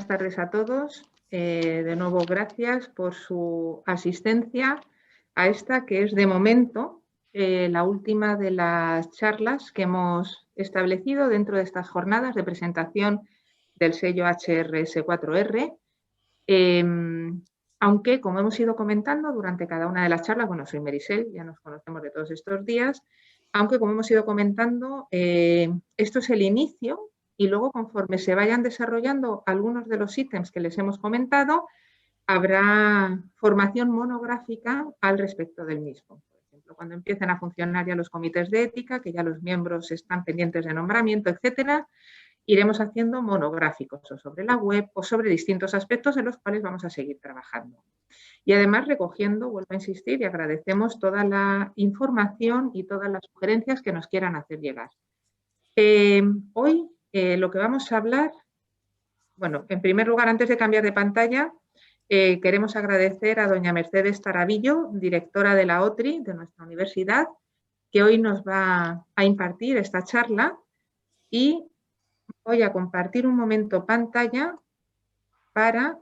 buenas tardes a todos. De nuevo, gracias por su asistencia a esta que es de momento la última de las charlas que hemos establecido dentro de estas jornadas de presentación del sello HRS4R. Aunque, como hemos ido comentando durante cada una de las charlas, bueno, soy Merisel, ya nos conocemos de todos estos días, aunque como hemos ido comentando, esto es el inicio y luego conforme se vayan desarrollando algunos de los ítems que les hemos comentado, habrá formación monográfica al respecto del mismo. Por ejemplo, cuando empiecen a funcionar ya los comités de ética, que ya los miembros están pendientes de nombramiento, etcétera, iremos haciendo monográficos o sobre la web o sobre distintos aspectos en los cuales vamos a seguir trabajando. Y además recogiendo, vuelvo a insistir, y agradecemos toda la información y todas las sugerencias que nos quieran hacer llegar. Hoy lo que vamos a hablar, bueno, en primer lugar, antes de cambiar de pantalla, queremos agradecer a doña Mercedes Taravillo, directora de la OTRI, de nuestra universidad, que hoy nos va a impartir esta charla y voy a compartir un momento pantalla para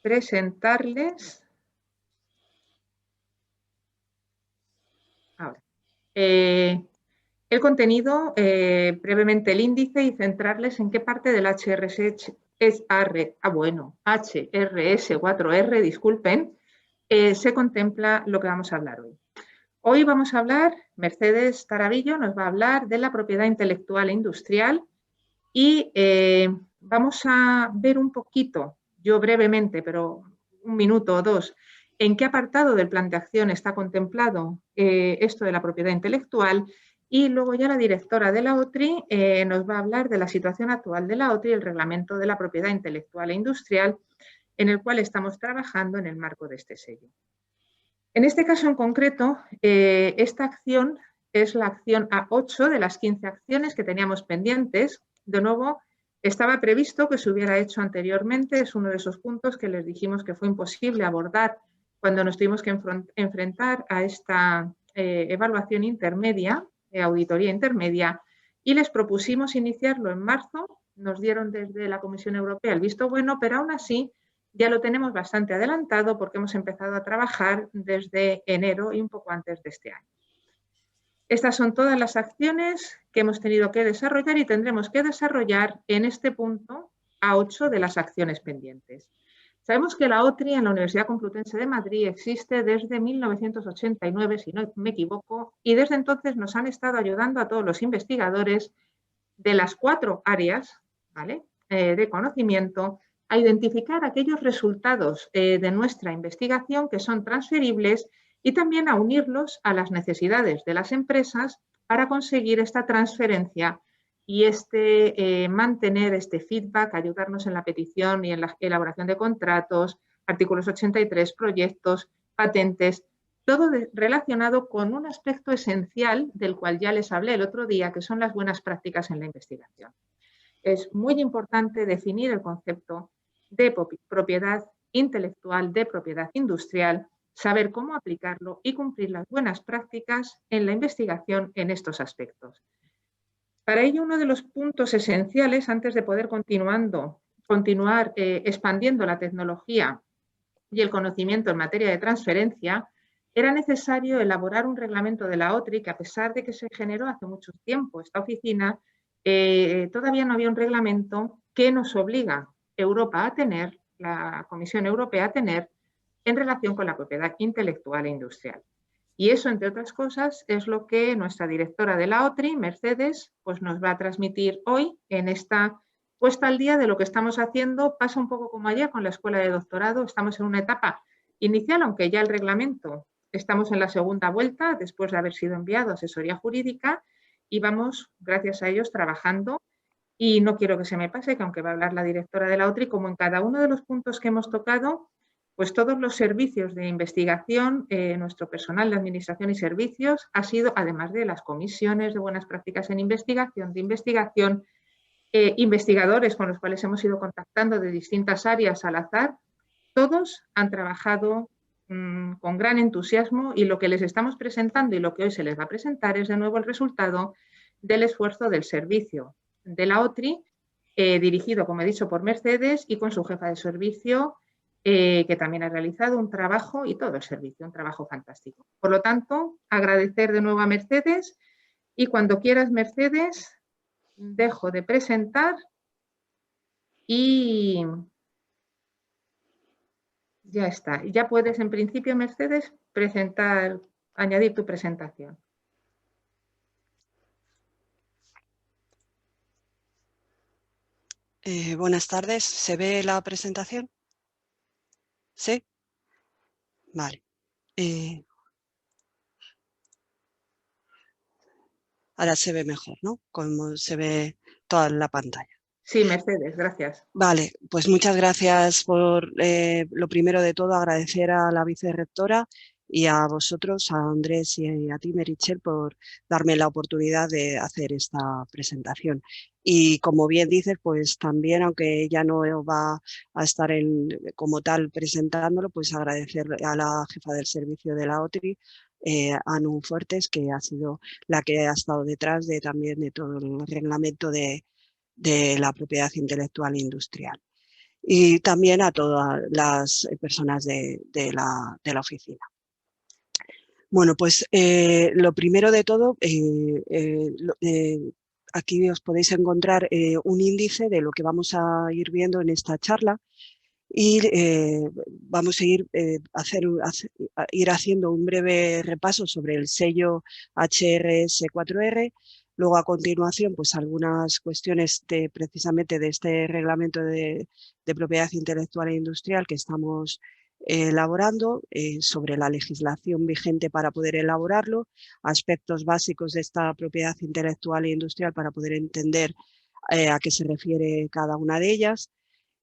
presentarles ahora el contenido, brevemente el índice y centrarles en qué parte del HRS4R, disculpen, se contempla lo que vamos a hablar hoy. Hoy vamos a hablar, Mercedes Taravillo nos va a hablar de la propiedad intelectual e industrial y vamos a ver un poquito, yo brevemente, pero un minuto o dos, en qué apartado del plan de acción está contemplado esto de la propiedad intelectual y luego ya la directora de la OTRI nos va a hablar de la situación actual de la OTRI y el reglamento de la propiedad intelectual e industrial en el cual estamos trabajando en el marco de este sello. En este caso en concreto, esta acción es la acción A8 de las 15 acciones que teníamos pendientes. De nuevo, estaba previsto que se hubiera hecho anteriormente, es uno de esos puntos que les dijimos que fue imposible abordar cuando nos tuvimos que enfrentar a esta evaluación intermedia, auditoría intermedia, y les propusimos iniciarlo en marzo, nos dieron desde la Comisión Europea el visto bueno, pero aún así ya lo tenemos bastante adelantado porque hemos empezado a trabajar desde enero y un poco antes de este año. Estas son todas las acciones que hemos tenido que desarrollar y tendremos que desarrollar en este punto A8 de las acciones pendientes. Sabemos que la OTRI en la Universidad Complutense de Madrid existe desde 1989, si no me equivoco, y desde entonces nos han estado ayudando a todos los investigadores de las 4 áreas, ¿vale?, de conocimiento a identificar aquellos resultados de nuestra investigación que son transferibles y también a unirlos a las necesidades de las empresas para conseguir esta transferencia y mantener este feedback, ayudarnos en la petición y en la elaboración de contratos, artículos 83, proyectos, patentes, todo relacionado con un aspecto esencial del cual ya les hablé el otro día, que son las buenas prácticas en la investigación. Es muy importante definir el concepto de propiedad intelectual, de propiedad industrial, saber cómo aplicarlo y cumplir las buenas prácticas en la investigación en estos aspectos. Para ello, uno de los puntos esenciales, antes de poder continuar expandiendo la tecnología y el conocimiento en materia de transferencia, era necesario elaborar un reglamento de la OTRI que, a pesar de que se generó hace mucho tiempo esta oficina, todavía no había un reglamento que nos obliga Europa a tener, la Comisión Europea a tener, en relación con la propiedad intelectual e industrial. Y eso, entre otras cosas, es lo que nuestra directora de la OTRI, Mercedes, pues nos va a transmitir hoy en esta puesta al día de lo que estamos haciendo. Pasa un poco como ayer con la escuela de doctorado, estamos en una etapa inicial, aunque ya el reglamento, estamos en la segunda vuelta, después de haber sido enviado a asesoría jurídica, y vamos, gracias a ellos, trabajando. Y no quiero que se me pase, que aunque va a hablar la directora de la OTRI, como en cada uno de los puntos que hemos tocado, pues todos los servicios de investigación, nuestro personal de administración y servicios, ha sido, además de las comisiones de buenas prácticas en investigación, investigadores con los cuales hemos ido contactando de distintas áreas al azar, todos han trabajado con gran entusiasmo y lo que les estamos presentando y lo que hoy se les va a presentar es de nuevo el resultado del esfuerzo del servicio de la OTRI dirigido, como he dicho, por Mercedes y con su jefa de servicio, que también ha realizado un trabajo, y todo el servicio, un trabajo fantástico. Por lo tanto, agradecer de nuevo a Mercedes, y cuando quieras, Mercedes, dejo de presentar y ya está. Ya puedes, en principio, Mercedes, añadir tu presentación. Buenas tardes. ¿Se ve la presentación? ¿Sí? Vale. Ahora se ve mejor, ¿no? Como se ve toda la pantalla. Sí, Mercedes, gracias. Vale, pues muchas gracias por, lo primero de todo, agradecer a la vicerrectora y a vosotros, a Andrés y a ti, Meritxell, por darme la oportunidad de hacer esta presentación. Y como bien dices, pues también, aunque ella no va a estar como tal presentándolo, pues agradecer a la jefa del servicio de la OTRI, Anu Fuertes, que ha sido la que ha estado detrás también de todo el reglamento de la propiedad intelectual e industrial. Y también a todas las personas de la oficina. Bueno, pues lo primero de todo, aquí os podéis encontrar un índice de lo que vamos a ir viendo en esta charla, y vamos a ir haciendo un breve repaso sobre el sello HRS4R. Luego, a continuación, pues algunas cuestiones precisamente de este reglamento de propiedad intelectual e industrial que estamos elaborando, sobre la legislación vigente para poder elaborarlo, aspectos básicos de esta propiedad intelectual e industrial para poder entender a qué se refiere cada una de ellas,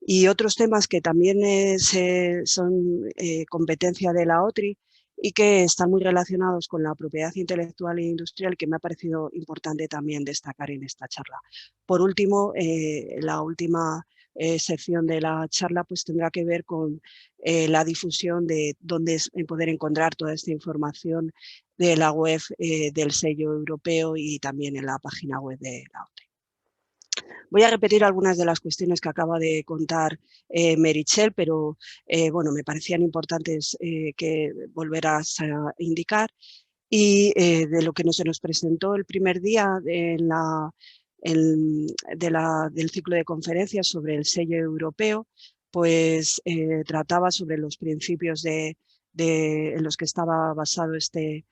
y otros temas que también son competencia de la OTRI y que están muy relacionados con la propiedad intelectual e industrial, que me ha parecido importante también destacar en esta charla. Por último, la última sección de la charla pues tendrá que ver con la difusión de dónde poder encontrar toda esta información de la web del sello europeo y también en la página web de la OTRI. Voy a repetir algunas de las cuestiones que acaba de contar Meritxell, pero bueno, me parecían importantes que volverás a indicar. Y de lo que se nos presentó el primer día del ciclo de conferencias sobre el sello europeo, pues trataba sobre los principios en los que estaba basado este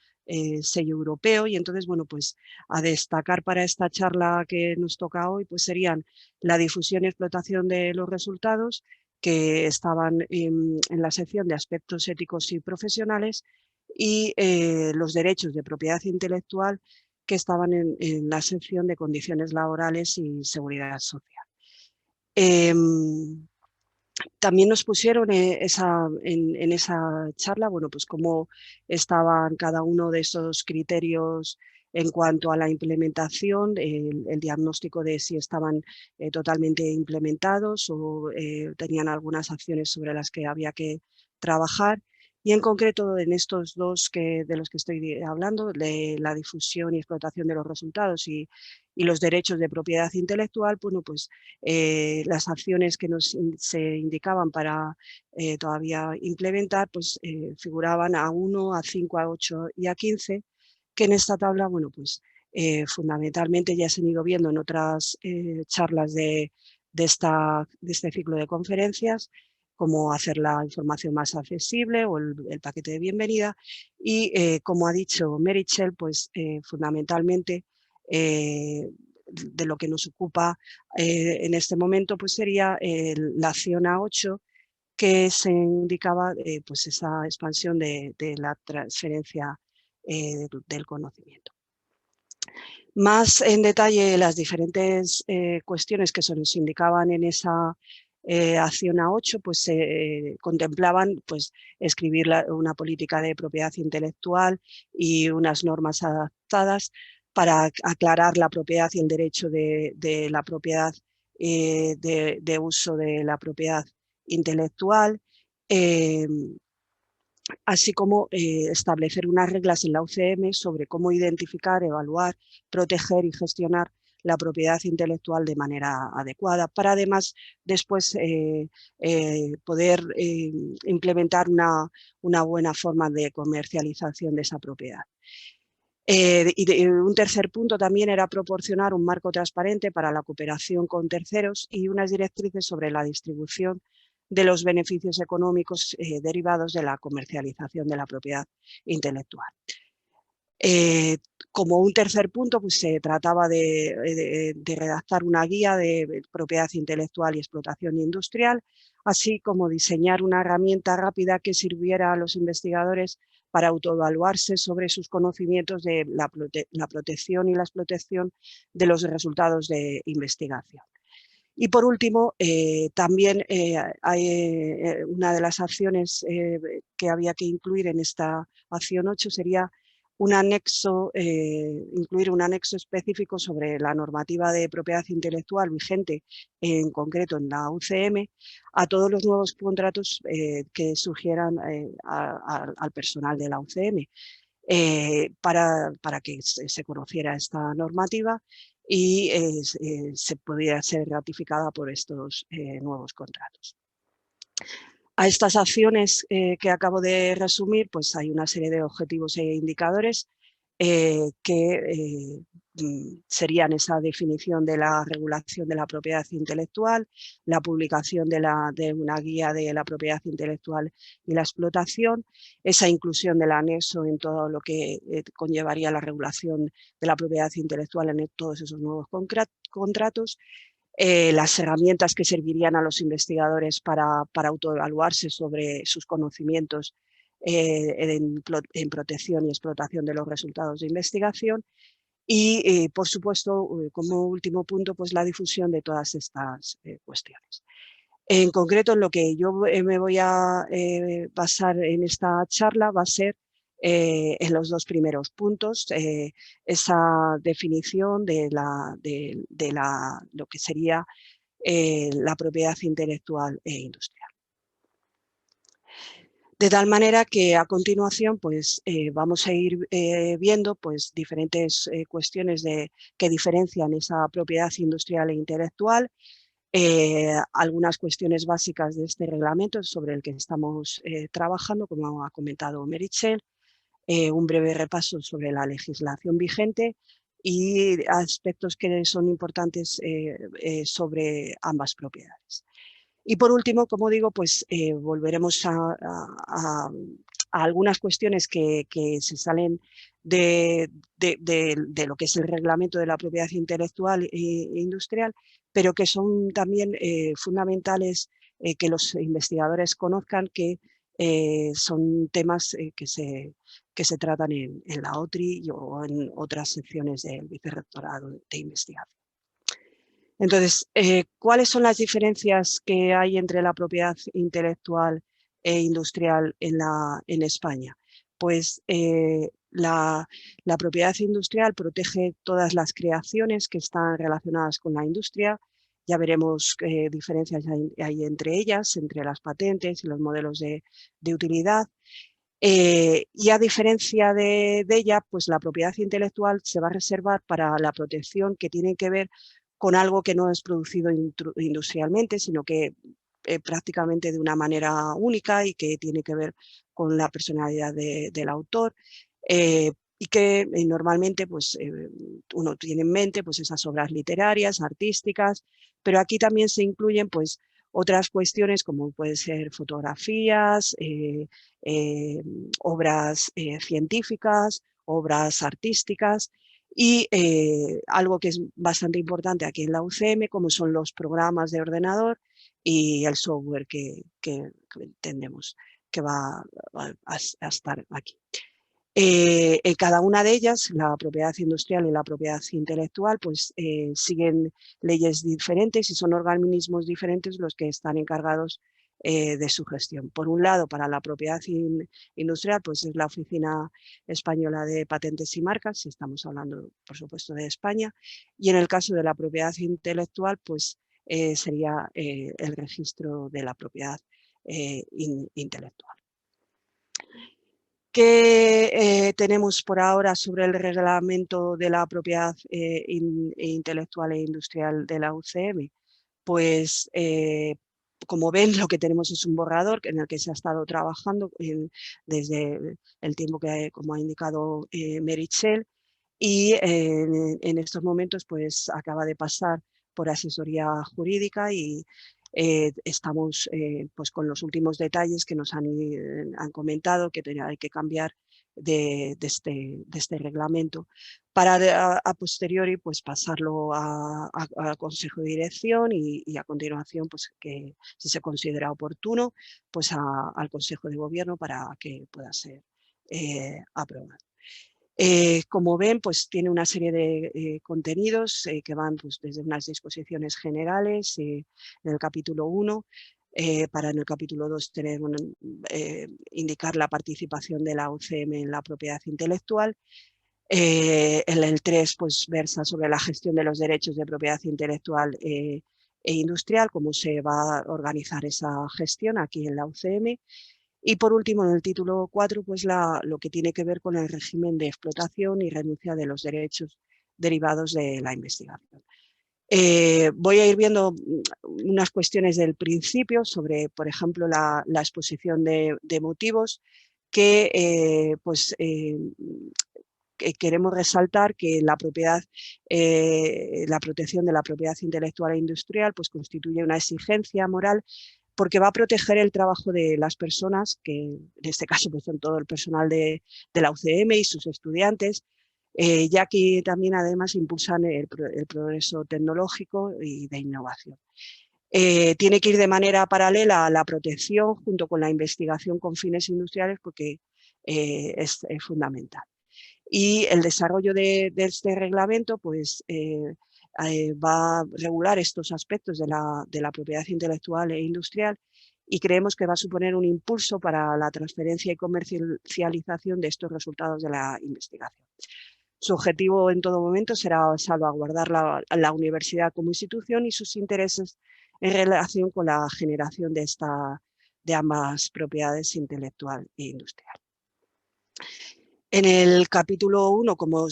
sello europeo. Y entonces, bueno, pues a destacar para esta charla que nos toca hoy, pues serían la difusión y explotación de los resultados, que estaban en la sección de aspectos éticos y profesionales, y los derechos de propiedad intelectual, que estaban en la sección de condiciones laborales y seguridad social. También nos pusieron en esa charla, bueno, pues cómo estaban cada uno de esos criterios en cuanto a la implementación, el diagnóstico de si estaban totalmente implementados o tenían algunas acciones sobre las que había que trabajar. Y en concreto, en estos dos de los que estoy hablando, de la difusión y explotación de los resultados y los derechos de propiedad intelectual, bueno, pues las acciones que se indicaban para todavía implementar, pues figuraban a 1, a 5, a 8 y a 15, que en esta tabla, bueno, pues fundamentalmente ya se han ido viendo en otras charlas de este ciclo de conferencias, cómo hacer la información más accesible o el paquete de bienvenida. Y como ha dicho Meritxell, pues fundamentalmente de lo que nos ocupa en este momento, pues sería la acción A8, que se indicaba pues esa expansión de la transferencia del conocimiento. Más en detalle, las diferentes cuestiones que se nos indicaban en esa acción A8, pues contemplaban pues escribir una política de propiedad intelectual y unas normas adaptadas para aclarar la propiedad y el derecho de la propiedad, de uso de la propiedad intelectual, así como establecer unas reglas en la UCM sobre cómo identificar, evaluar, proteger y gestionar la propiedad intelectual de manera adecuada, para además después poder implementar una buena forma de comercialización de esa propiedad. Un tercer punto también era proporcionar un marco transparente para la cooperación con terceros y unas directrices sobre la distribución de los beneficios económicos derivados de la comercialización de la propiedad intelectual. Como un tercer punto, pues se trataba de redactar una guía de propiedad intelectual y explotación industrial, así como diseñar una herramienta rápida que sirviera a los investigadores para autoevaluarse sobre sus conocimientos de la protección y la explotación de los resultados de investigación. Y por último, también hay una de las acciones que había que incluir en esta acción 8 sería un anexo, incluir un anexo específico sobre la normativa de propiedad intelectual vigente, en concreto en la UCM, a todos los nuevos contratos que surgieran al personal de la UCM, para que se conociera esta normativa y se pudiera ser ratificada por estos nuevos contratos. A estas acciones que acabo de resumir, pues hay una serie de objetivos e indicadores que serían esa definición de la regulación de la propiedad intelectual, la publicación de una guía de la propiedad intelectual y la explotación, esa inclusión del anexo en todo lo que conllevaría la regulación de la propiedad intelectual en todos esos nuevos contratos, las herramientas que servirían a los investigadores para autoevaluarse sobre sus conocimientos en protección y explotación de los resultados de investigación y, por supuesto, como último punto, pues la difusión de todas estas cuestiones. En concreto, en lo que yo me voy a basar en esta charla va a ser en los dos primeros puntos, esa definición de lo que sería la propiedad intelectual e industrial. De tal manera que a continuación pues, vamos a ir viendo pues, diferentes cuestiones que diferencian esa propiedad industrial e intelectual, algunas cuestiones básicas de este reglamento sobre el que estamos trabajando, como ha comentado Meritxell, un breve repaso sobre la legislación vigente y aspectos que son importantes sobre ambas propiedades. Y por último, como digo, pues volveremos a algunas cuestiones que se salen de lo que es el reglamento de la propiedad intelectual e industrial, pero que son también fundamentales que los investigadores conozcan, que son temas que se tratan en la OTRI o en otras secciones del Vicerrectorado de Investigación. Entonces, ¿cuáles son las diferencias que hay entre la propiedad intelectual e industrial en España? Pues la propiedad industrial protege todas las creaciones que están relacionadas con la industria. Ya veremos qué diferencias hay entre ellas, entre las patentes y los modelos de utilidad. Y a diferencia de ella, pues la propiedad intelectual se va a reservar para la protección que tiene que ver con algo que no es producido industrialmente, sino que prácticamente de una manera única y que tiene que ver con la personalidad del autor, y que normalmente pues, uno tiene en mente pues, esas obras literarias, artísticas, pero aquí también se incluyen pues, otras cuestiones como pueden ser fotografías, obras científicas, obras artísticas y algo que es bastante importante aquí en la UCM, como son los programas de ordenador y el software que entendemos que va a estar aquí. En cada una de ellas, la propiedad industrial y la propiedad intelectual, pues siguen leyes diferentes y son organismos diferentes los que están encargados de su gestión. Por un lado, para la propiedad industrial, pues es la Oficina Española de Patentes y Marcas, si estamos hablando, por supuesto, de España, y en el caso de la propiedad intelectual, pues sería el registro de la propiedad intelectual. ¿Qué tenemos por ahora sobre el reglamento de la propiedad intelectual e industrial de la UCM? Pues, como ven, lo que tenemos es un borrador en el que se ha estado trabajando desde el tiempo que, como ha indicado Meritxell, y en estos momentos pues acaba de pasar por asesoría jurídica y estamos pues con los últimos detalles que nos han comentado que hay que cambiar de este reglamento para a posteriori pues pasarlo a Consejo de Dirección y a continuación pues que si se considera oportuno pues al Consejo de Gobierno para que pueda ser aprobado. Como ven, pues tiene una serie de contenidos que van pues, desde unas disposiciones generales en el capítulo 1, para en el capítulo 2 tener indicar la participación de la UCM en la propiedad intelectual. En el 3 pues, versa sobre la gestión de los derechos de propiedad intelectual e industrial, cómo se va a organizar esa gestión aquí en la UCM. Y por último, en el título 4, pues lo que tiene que ver con el régimen de explotación y renuncia de los derechos derivados de la investigación. Voy a ir viendo unas cuestiones del principio sobre, por ejemplo, la exposición de motivos que queremos resaltar que la protección de la propiedad intelectual e industrial pues, constituye una exigencia moral porque va a proteger el trabajo de las personas, que en este caso pues, son todo el personal de la UCM y sus estudiantes, ya que también además impulsan el progreso tecnológico y de innovación. Tiene que ir de manera paralela a la protección junto con la investigación con fines industriales porque es fundamental. Y el desarrollo de este reglamento pues, va a regular estos aspectos de la propiedad intelectual e industrial y creemos que va a suponer un impulso para la transferencia y comercialización de estos resultados de la investigación. Su objetivo en todo momento será salvaguardar la universidad como institución y sus intereses en relación con la generación de ambas propiedades intelectual e industrial. En el capítulo 1, como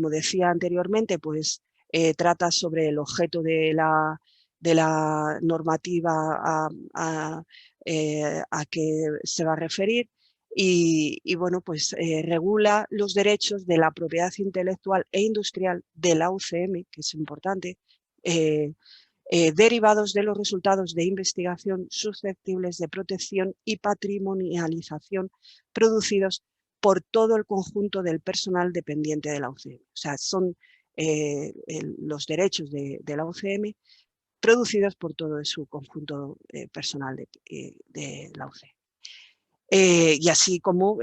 decía anteriormente, pues trata sobre el objeto de la normativa a que se va a referir y bueno, pues regula los derechos de la propiedad intelectual e industrial de la UCM, que es importante, derivados de los resultados de investigación susceptibles de protección y patrimonialización producidos por todo el conjunto del personal dependiente de la UCM. O sea, son los derechos de la UCM producidos por todo su conjunto personal de la UCM. Y así como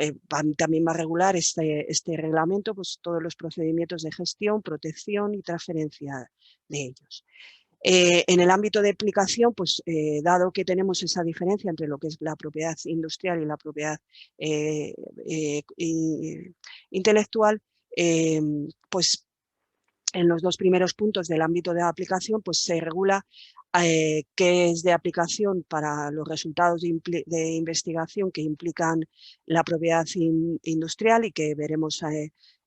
también va a regular este reglamento pues, todos los procedimientos de gestión, protección y transferencia de ellos. En el ámbito de aplicación, pues dado que tenemos esa diferencia entre lo que es la propiedad industrial y la propiedad intelectual, pues en los dos primeros puntos del ámbito de aplicación pues se regula qué es de aplicación para los resultados de investigación que implican la propiedad industrial y que veremos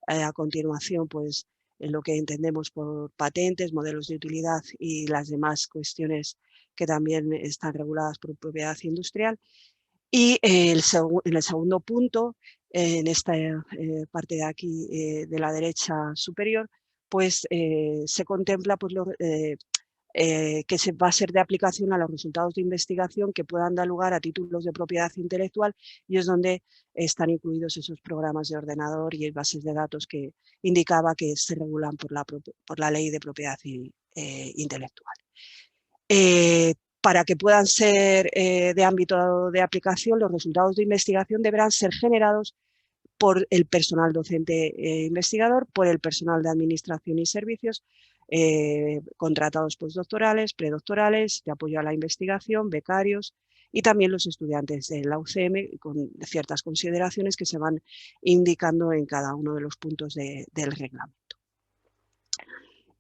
a continuación pues en lo que entendemos por patentes, modelos de utilidad y las demás cuestiones que también están reguladas por propiedad industrial. Y en el segundo punto, en esta parte de aquí de la derecha superior, pues se contempla pues, que se va a ser de aplicación a los resultados de investigación que puedan dar lugar a títulos de propiedad intelectual y es donde están incluidos esos programas de ordenador y bases de datos que indicaba que se regulan por la ley de propiedad intelectual. Para que puedan ser de ámbito de aplicación, los resultados de investigación deberán ser generados por el personal docente investigador, por el personal de administración y servicios, contratados postdoctorales, predoctorales, de apoyo a la investigación, becarios y también los estudiantes de la UCM con ciertas consideraciones que se van indicando en cada uno de los puntos del reglamento.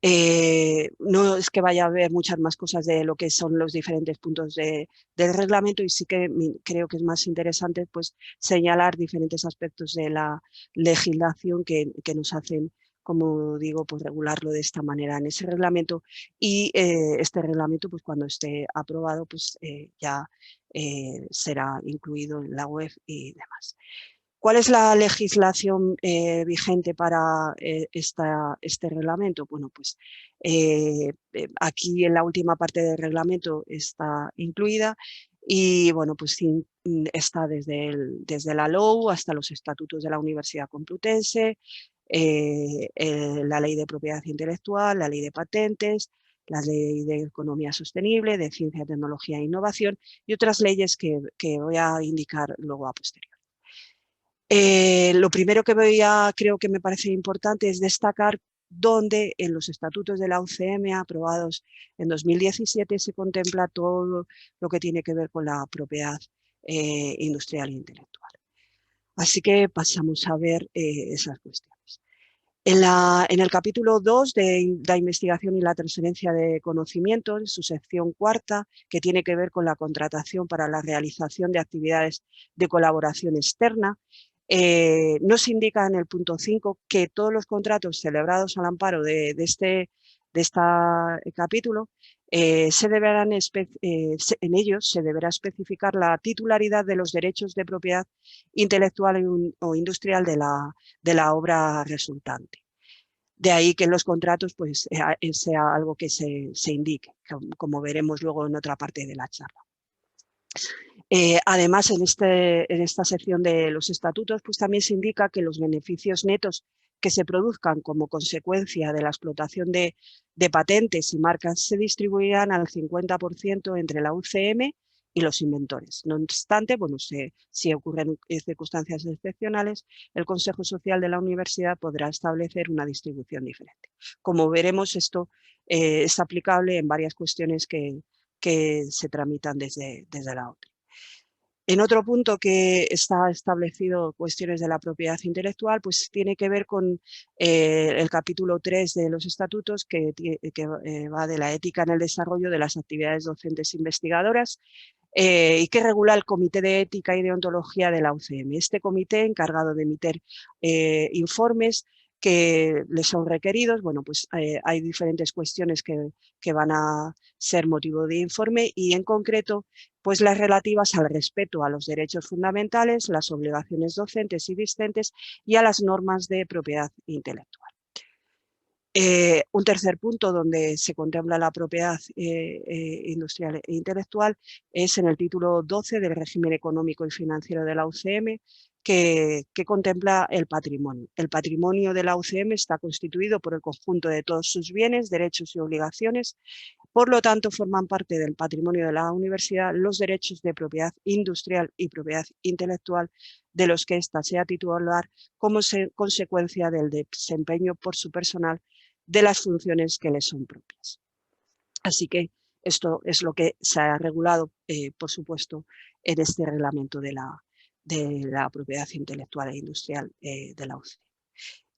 No es que vaya a haber muchas más cosas de lo que son los diferentes puntos del reglamento, y sí que creo que es más interesante pues, señalar diferentes aspectos de la legislación que nos hacen, como digo, pues regularlo de esta manera en ese reglamento, y este reglamento, pues cuando esté aprobado, pues ya será incluido en la web y demás. ¿Cuál es la legislación vigente para este reglamento? Bueno, pues aquí en la última parte del reglamento está incluida, y bueno, pues está desde la LOU hasta los estatutos de la Universidad Complutense, la Ley de Propiedad Intelectual, la Ley de Patentes, la Ley de Economía Sostenible, de Ciencia, Tecnología e Innovación, y otras leyes que voy a indicar luego a posteriori. Lo primero que creo que me parece importante es destacar dónde en los estatutos de la UCM aprobados en 2017 se contempla todo lo que tiene que ver con la propiedad industrial e intelectual. Así que pasamos a ver esas cuestiones. En el capítulo 2 de la investigación y la transferencia de conocimiento, en su sección cuarta, que tiene que ver con la contratación para la realización de actividades de colaboración externa, nos indica en el punto 5 que todos los contratos celebrados al amparo de este capítulo, en ellos se deberá especificar la titularidad de los derechos de propiedad intelectual o industrial de la obra resultante. De ahí que en los contratos pues, sea algo que se indique, como veremos luego en otra parte de la charla. Además, en esta sección de los estatutos, pues también se indica que los beneficios netos que se produzcan como consecuencia de la explotación de patentes y marcas se distribuirán al 50% entre la UCM y los inventores. No obstante, bueno, si ocurren circunstancias excepcionales, el Consejo Social de la Universidad podrá establecer una distribución diferente. Como veremos, esto es aplicable en varias cuestiones que se tramitan desde la OTRI. En otro punto que está establecido cuestiones de la propiedad intelectual, pues tiene que ver con el capítulo 3 de los estatutos que va de la ética en el desarrollo de las actividades docentes investigadoras y que regula el Comité de Ética y Deontología de la UCM. Este comité, encargado de emitir informes que les son requeridos, bueno, pues hay diferentes cuestiones que van a ser motivo de informe, y en concreto pues las relativas al respeto a los derechos fundamentales, las obligaciones docentes y discentes y a las normas de propiedad intelectual. Un tercer punto donde se contempla la propiedad industrial e intelectual es en el título 12 del régimen económico y financiero de la UCM, que contempla el patrimonio. El patrimonio de la UCM está constituido por el conjunto de todos sus bienes, derechos y obligaciones. Por lo tanto, forman parte del patrimonio de la universidad los derechos de propiedad industrial y propiedad intelectual de los que ésta sea titular como consecuencia del desempeño por su personal de las funciones que les son propias. Así que esto es lo que se ha regulado, por supuesto, en este reglamento de la propiedad intelectual e industrial de la UCM.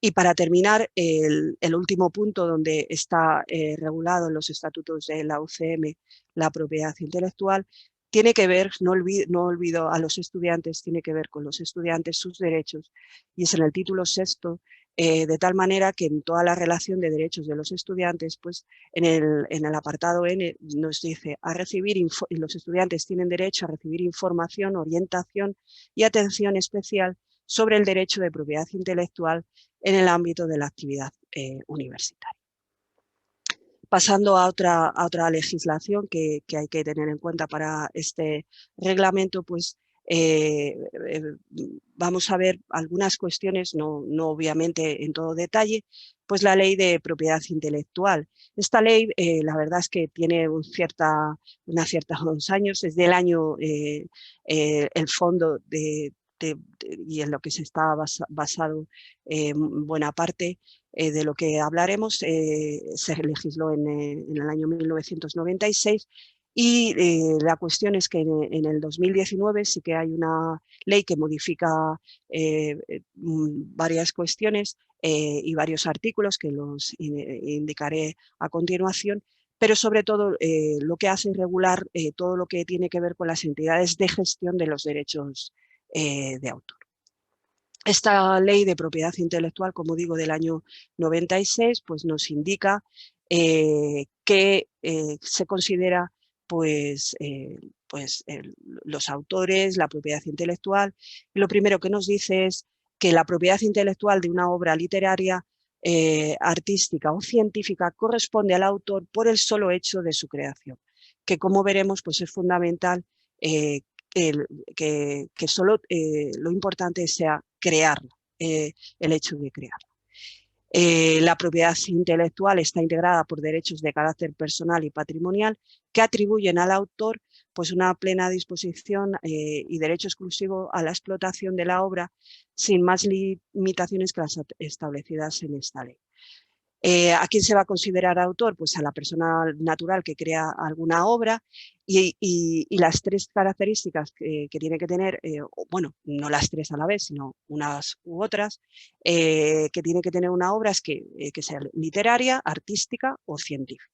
Y para terminar, el último punto donde está regulado en los estatutos de la UCM la propiedad intelectual tiene que ver, no olvido a los estudiantes, tiene que ver con los estudiantes, sus derechos, y es en el título 6, de tal manera que en toda la relación de derechos de los estudiantes, pues en el apartado N nos dice los estudiantes tienen derecho a recibir información, orientación y atención especial sobre el derecho de propiedad intelectual en el ámbito de la actividad universitaria. Pasando a otra legislación que hay que tener en cuenta para este reglamento, pues vamos a ver algunas cuestiones, no obviamente en todo detalle, pues la ley de propiedad intelectual. Esta ley, la verdad es que tiene unos ciertos años, es del año, el fondo y en lo que se está basado buena parte de lo que hablaremos, se legisló en el año 1996, Y la cuestión es que en el 2019 sí que hay una ley que modifica varias cuestiones y varios artículos que los indicaré a continuación, pero sobre todo lo que hace es regular todo lo que tiene que ver con las entidades de gestión de los derechos de autor. Esta ley de propiedad intelectual, como digo, del año 96, pues nos indica que se considera los autores, la propiedad intelectual. Y lo primero que nos dice es que la propiedad intelectual de una obra literaria, artística o científica corresponde al autor por el solo hecho de su creación, que como veremos pues es fundamental que solo lo importante sea crearla, el hecho de crearla. La propiedad intelectual está integrada por derechos de carácter personal y patrimonial que atribuyen al autor pues, una plena disposición y derecho exclusivo a la explotación de la obra sin más limitaciones que las establecidas en esta ley. ¿A quién se va a considerar autor? Pues a la persona natural que crea alguna obra y las tres características que tiene que tener, bueno, no las tres a la vez, sino unas u otras, que tiene que tener una obra es que sea literaria, artística o científica.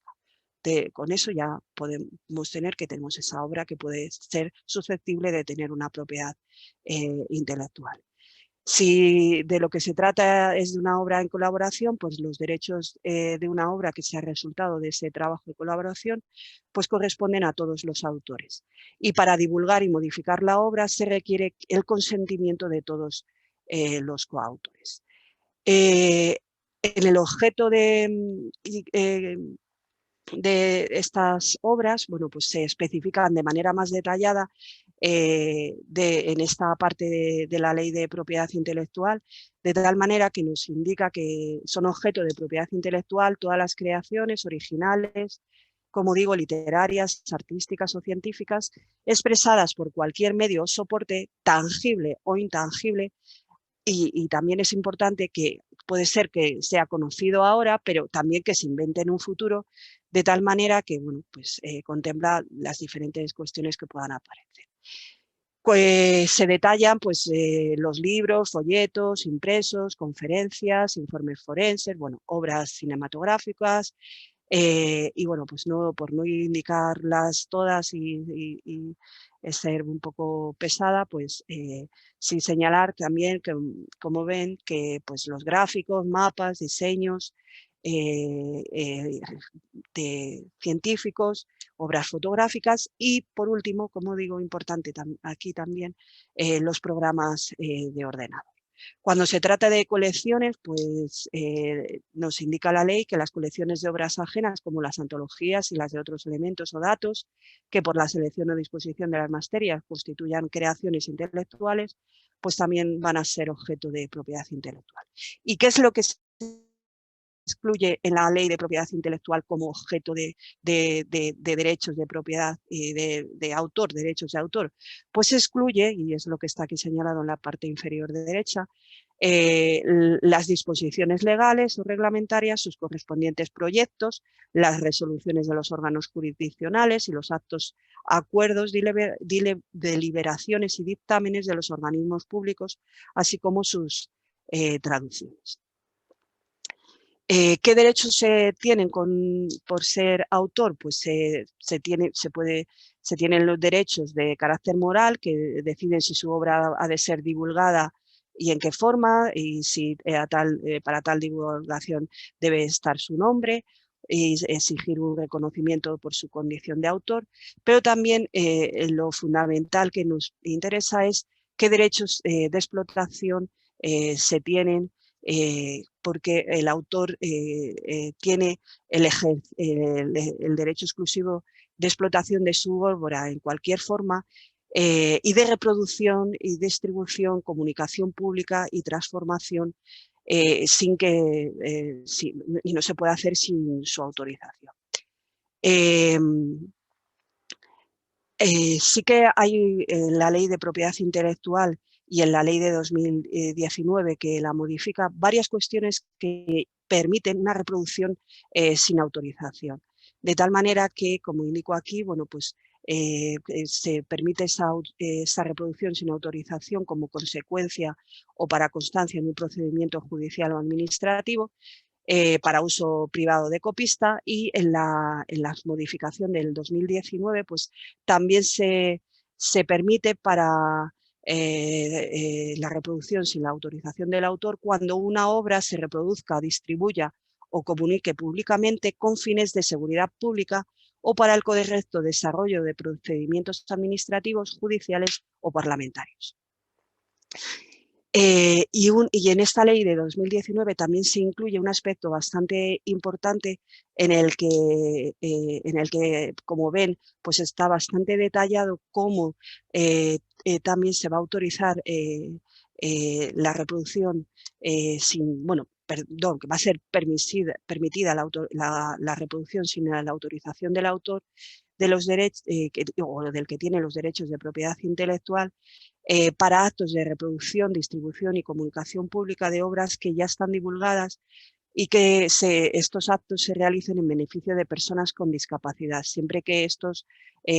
Con eso ya podemos tener que tenemos esa obra que puede ser susceptible de tener una propiedad intelectual. Si de lo que se trata es de una obra en colaboración, pues los derechos de una obra que sea resultado de ese trabajo de colaboración, pues corresponden a todos los autores. Y para divulgar y modificar la obra se requiere el consentimiento de todos los coautores. En el objeto de estas obras, bueno, pues se especifican de manera más detallada en esta parte de la ley de propiedad intelectual, de tal manera que nos indica que son objeto de propiedad intelectual todas las creaciones originales, como digo, literarias, artísticas o científicas, expresadas por cualquier medio o soporte tangible o intangible. Y también es importante que puede ser que sea conocido ahora, pero también que se invente en un futuro, de tal manera que bueno, pues, contempla las diferentes cuestiones que puedan aparecer. Pues se detallan pues, los libros, folletos, impresos, conferencias, informes forenses, bueno, obras cinematográficas, y bueno, pues no, por no indicarlas todas y ser un poco pesada, pues sin señalar también que, como ven, que pues los gráficos, mapas, diseños de científicos, obras fotográficas y, por último, como digo, importante aquí también, los programas de ordenador. Cuando se trata de colecciones, pues nos indica la ley que las colecciones de obras ajenas, como las antologías y las de otros elementos o datos, que por la selección o disposición de las materias constituyan creaciones intelectuales, pues también van a ser objeto de propiedad intelectual. ¿Y qué es lo que se excluye en la ley de propiedad intelectual como objeto de derechos de propiedad y de autor, derechos de autor? Pues se excluye, y es lo que está aquí señalado en la parte inferior de derecha, las disposiciones legales o reglamentarias, sus correspondientes proyectos, las resoluciones de los órganos jurisdiccionales y los actos, acuerdos, deliberaciones y dictámenes de los organismos públicos, así como sus traducciones. ¿Qué derechos se tienen por ser autor? Pues se tienen los derechos de carácter moral, que deciden si su obra ha de ser divulgada y en qué forma, y si para tal divulgación debe estar su nombre, y exigir un reconocimiento por su condición de autor, pero también lo fundamental que nos interesa es qué derechos de explotación se tienen, porque el autor tiene el derecho exclusivo de explotación de su obra en cualquier forma y de reproducción y distribución, comunicación pública y transformación y no se puede hacer sin su autorización. Sí que hay en la ley de propiedad intelectual y en la ley de 2019 que la modifica varias cuestiones que permiten una reproducción sin autorización. de tal manera que, como indico aquí, bueno, pues se permite esa reproducción sin autorización como consecuencia o para constancia en un procedimiento judicial o administrativo, para uso privado de copista, y en la modificación del 2019 pues también se permite para la reproducción sin la autorización del autor cuando una obra se reproduzca, distribuya o comunique públicamente con fines de seguridad pública o para el correcto desarrollo de procedimientos administrativos, judiciales o parlamentarios. Y en esta ley de 2019 también se incluye un aspecto bastante importante en el que, como ven, pues está bastante detallado cómo también se va a autorizar la reproducción que va a ser permitida la reproducción sin la autorización del autor de los derechos o del que tiene los derechos de propiedad intelectual, para actos de reproducción, distribución y comunicación pública de obras que ya están divulgadas y que estos actos se realicen en beneficio de personas con discapacidad, siempre que estos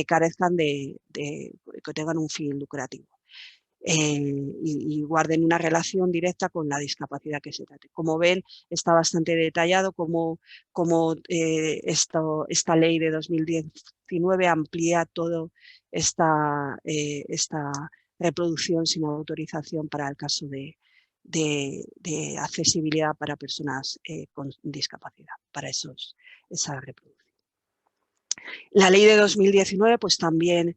carezcan que tengan un fin lucrativo. Y guarden una relación directa con la discapacidad que se trate. Como ven, está bastante detallado cómo esta ley de 2019 amplía todo esta reproducción sin autorización para el caso de accesibilidad para personas con discapacidad, para esa reproducción. La ley de 2019 pues también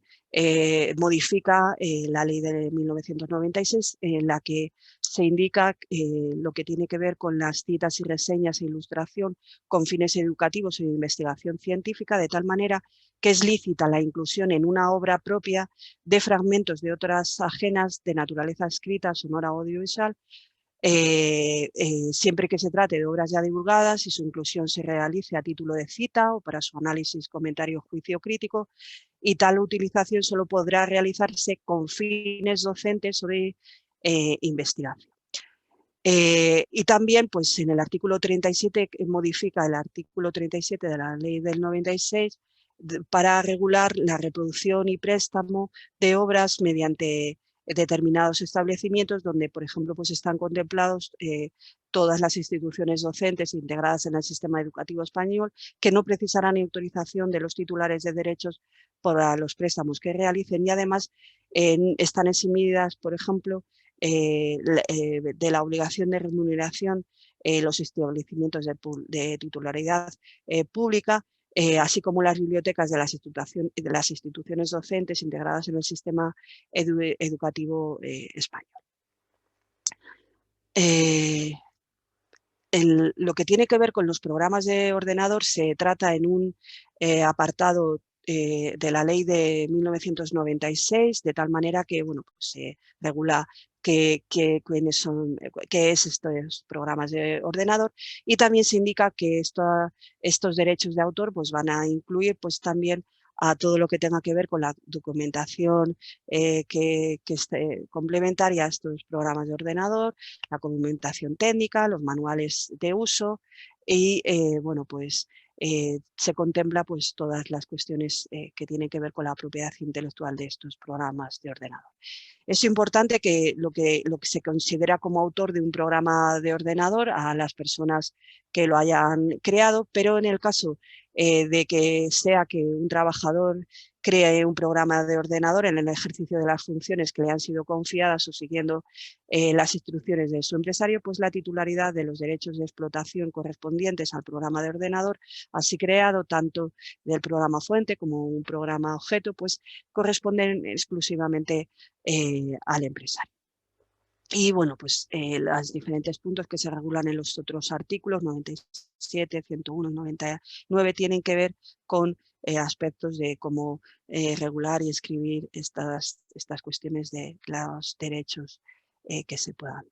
modifica la ley de 1996, en la que se indica lo que tiene que ver con las citas y reseñas e ilustración con fines educativos e investigación científica, de tal manera que es lícita la inclusión en una obra propia de fragmentos de otras ajenas de naturaleza escrita, sonora o audiovisual, siempre que se trate de obras ya divulgadas y su inclusión se realice a título de cita o para su análisis, comentario, juicio crítico, y tal utilización solo podrá realizarse con fines docentes o de investigación. Y también pues, en el artículo 37 modifica el artículo 37 de la ley del 96 para regular la reproducción y préstamo de obras mediante determinados establecimientos donde, por ejemplo, pues están contemplados todas las instituciones docentes integradas en el sistema educativo español que no precisarán autorización de los titulares de derechos para los préstamos que realicen, y además están eximidas, por ejemplo, de la obligación de remuneración los establecimientos de titularidad pública, así como las bibliotecas de las instituciones docentes integradas en el sistema educativo español. Lo que tiene que ver con los programas de ordenador se trata en un apartado de la ley de 1996, de tal manera que bueno, pues, se regula qué es estos programas de ordenador, y también se indica que estos derechos de autor pues, van a incluir pues, también a todo lo que tenga que ver con la documentación que esté complementaria a estos programas de ordenador, la documentación técnica, los manuales de uso y bueno, pues se contempla pues todas las cuestiones que tienen que ver con la propiedad intelectual de estos programas de ordenador. Es importante que lo que se considera como autor de un programa de ordenador a las personas que lo hayan creado, pero en el caso de que sea que un trabajador cree un programa de ordenador en el ejercicio de las funciones que le han sido confiadas o siguiendo las instrucciones de su empresario, pues la titularidad de los derechos de explotación correspondientes al programa de ordenador, así creado tanto del programa fuente como un programa objeto, pues corresponden exclusivamente al empresario. Y bueno, pues los diferentes puntos que se regulan en los otros artículos 97, 101, 99 tienen que ver con aspectos de cómo regular y escribir estas cuestiones de los derechos que se puedan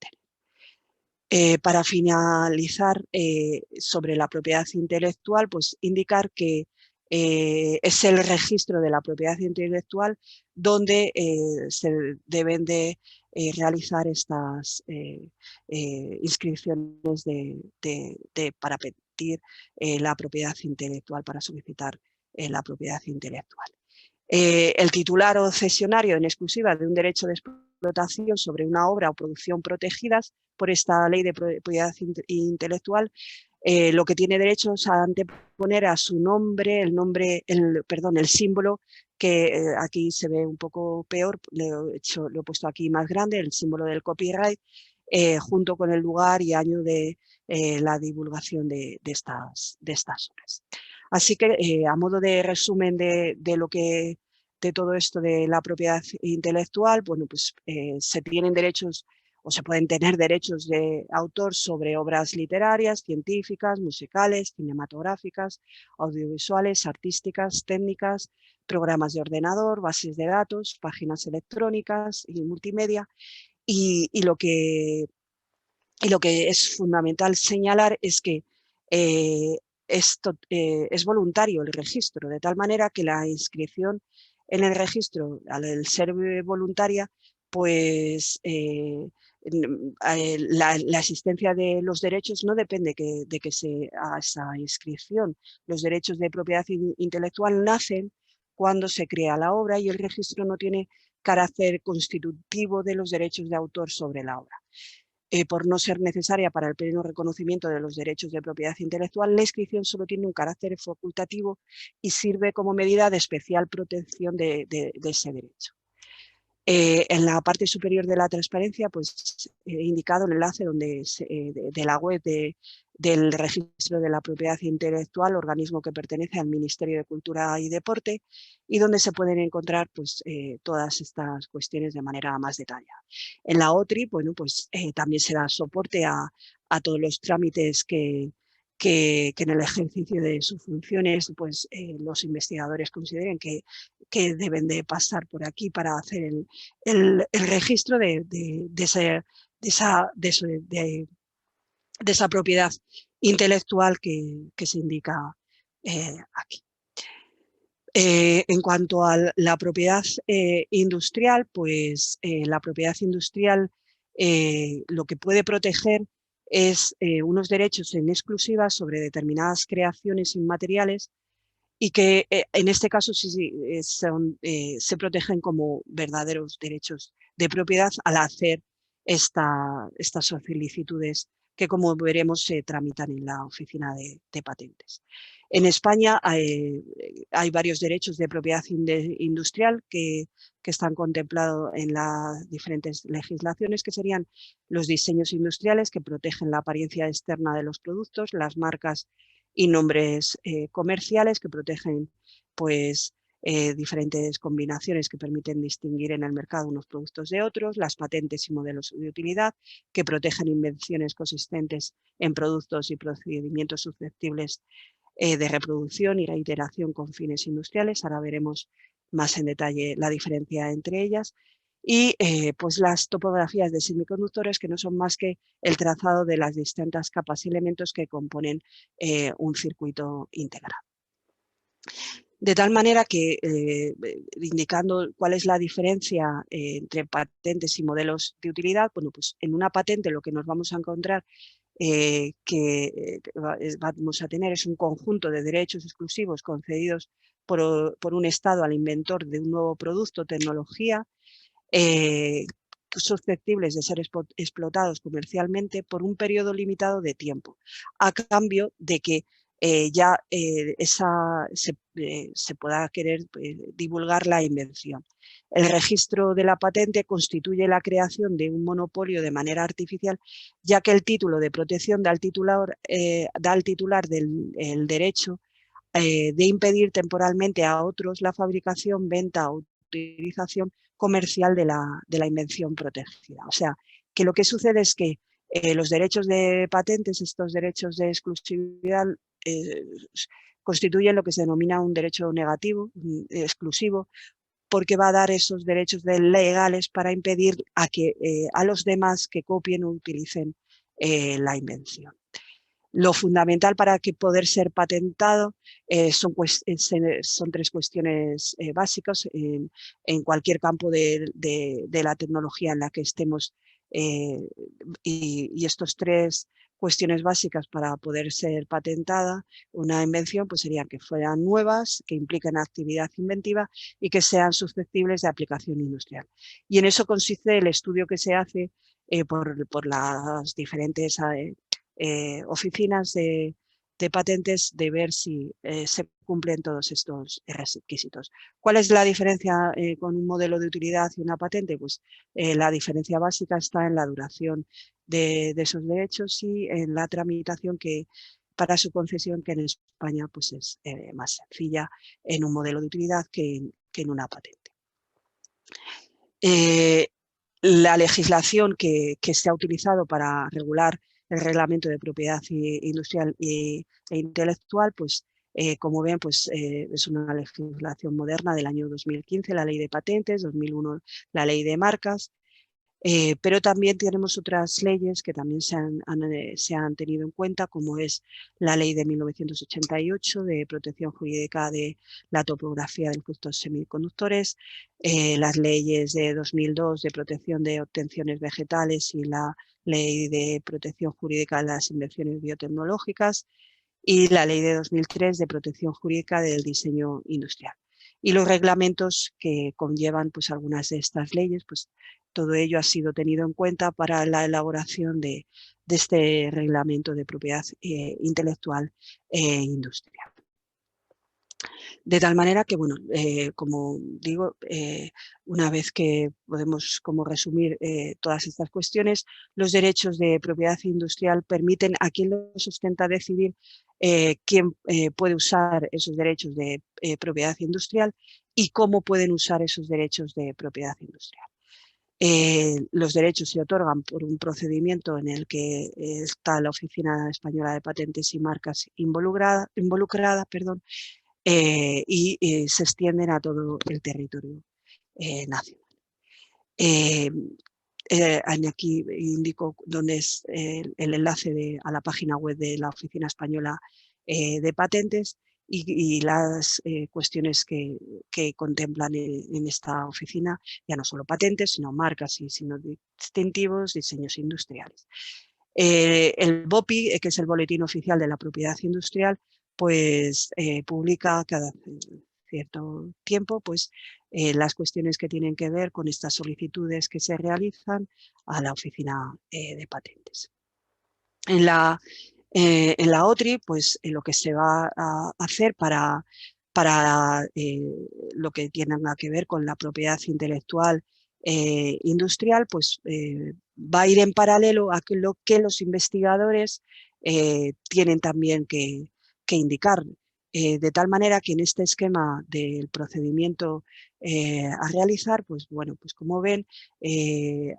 tener. Para finalizar, sobre la propiedad intelectual, pues indicar que es el registro de la propiedad intelectual donde se deben de realizar estas inscripciones emitir la propiedad intelectual, para solicitar la propiedad intelectual. El titular o cesionario en exclusiva de un derecho de explotación sobre una obra o producción protegidas por esta ley de propiedad intelectual, lo que tiene derecho es a anteponer a su nombre, el símbolo, que aquí se ve un poco peor, lo he puesto aquí más grande, el símbolo del copyright, junto con el lugar y año de la divulgación de estas obras. Así que, a modo de resumen de todo esto de la propiedad intelectual, bueno, pues se tienen derechos o se pueden tener derechos de autor sobre obras literarias, científicas, musicales, cinematográficas, audiovisuales, artísticas, técnicas, programas de ordenador, bases de datos, páginas electrónicas y multimedia. Y lo que es fundamental señalar es que esto es voluntario el registro, de tal manera que la inscripción en el registro, al ser voluntaria, pues la existencia de los derechos no depende de que se haga esa inscripción. Los derechos de propiedad intelectual nacen cuando se crea la obra y el registro no tiene carácter constitutivo de los derechos de autor sobre la obra. Por no ser necesaria para el pleno reconocimiento de los derechos de propiedad intelectual, la inscripción solo tiene un carácter facultativo y sirve como medida de especial protección de ese derecho. En la parte superior de la transparencia, pues he indicado el enlace de la web del registro de la propiedad intelectual, organismo que pertenece al Ministerio de Cultura y Deporte, y donde se pueden encontrar pues, todas estas cuestiones de manera más detallada. En la OTRI, bueno, pues también se da soporte a todos los trámites que en el ejercicio de sus funciones pues, los investigadores consideren que deben de pasar por aquí para hacer el registro de esa propiedad intelectual que se indica aquí. En cuanto a la propiedad industrial, pues la propiedad industrial lo que puede proteger es unos derechos en exclusiva sobre determinadas creaciones inmateriales y que en este caso se protegen como verdaderos derechos de propiedad al hacer estas solicitudes que, como veremos, se tramitan en la Oficina de Patentes. En España hay varios derechos de propiedad industrial que están contemplados en las diferentes legislaciones, que serían los diseños industriales, que protegen la apariencia externa de los productos, las marcas y nombres comerciales, que protegen pues, diferentes combinaciones que permiten distinguir en el mercado unos productos de otros, las patentes y modelos de utilidad, que protegen invenciones consistentes en productos y procedimientos susceptibles de reproducción y reiteración con fines industriales. Ahora veremos más en detalle la diferencia entre ellas. Y pues las topografías de semiconductores, que no son más que el trazado de las distintas capas y elementos que componen un circuito integrado. De tal manera que, indicando cuál es la diferencia entre patentes y modelos de utilidad, bueno, pues en una patente lo que nos vamos a encontrar vamos a tener es un conjunto de derechos exclusivos concedidos por un Estado al inventor de un nuevo producto o tecnología, susceptibles de ser explotados comercialmente por un periodo limitado de tiempo, a cambio de que se pueda querer divulgar la invención. El registro de la patente constituye la creación de un monopolio de manera artificial, ya que el título de protección da al titular del derecho de impedir temporalmente a otros la fabricación, venta o utilización comercial de la invención protegida. O sea, que lo que sucede es que los derechos de patentes, estos derechos de exclusividad, constituyen lo que se denomina un derecho negativo, exclusivo, porque va a dar esos derechos legales para impedir a los demás que copien o utilicen la invención. Lo fundamental para poder ser patentado son tres cuestiones básicas en cualquier campo de la tecnología en la que estemos, y estos tres cuestiones básicas para poder ser patentada una invención, pues serían que fueran nuevas, que impliquen actividad inventiva y que sean susceptibles de aplicación industrial. Y en eso consiste el estudio que se hace por las diferentes oficinas de patentes, de ver si se cumplen todos estos requisitos. ¿Cuál es la diferencia con un modelo de utilidad y una patente? Pues la diferencia básica está en la duración de esos derechos y en la tramitación para su concesión, que en España pues es más sencilla en un modelo de utilidad que en una patente. La legislación que se ha utilizado para regular el reglamento de propiedad industrial e intelectual, pues como ven, pues es una legislación moderna del año 2015, la ley de patentes, 2001 la ley de marcas, pero también tenemos otras leyes que también se han tenido en cuenta, como es la ley de 1988 de protección jurídica de la topografía de los semiconductores, las leyes de 2002 de protección de obtenciones vegetales y la ley de protección jurídica de las invenciones biotecnológicas y la ley de 2003 de protección jurídica del diseño industrial. Y los reglamentos que conllevan pues, algunas de estas leyes, pues todo ello ha sido tenido en cuenta para la elaboración de este reglamento de propiedad intelectual e industrial. De tal manera que, bueno, como digo, una vez que podemos como resumir todas estas cuestiones, los derechos de propiedad industrial permiten a quien lo sustenta decidir quién puede usar esos derechos de propiedad industrial y cómo pueden usar esos derechos de propiedad industrial. Los derechos se otorgan por un procedimiento en el que está la Oficina Española de Patentes y Marcas involucrada, y se extienden a todo el territorio nacional. Aquí indico dónde es el enlace a la página web de la Oficina Española de Patentes y las cuestiones que contemplan en esta oficina, ya no solo patentes, sino marcas y signos distintivos, diseños industriales. El BOPI, que es el Boletín Oficial de la Propiedad Industrial, pues publica cada cierto tiempo pues, las cuestiones que tienen que ver con estas solicitudes que se realizan a la Oficina de Patentes. En la OTRI, pues lo que se va a hacer para lo que tiene que ver con la propiedad intelectual industrial, pues va a ir en paralelo a lo que los investigadores tienen también que indicar. De tal manera que en este esquema del procedimiento a realizar, pues bueno, pues como ven,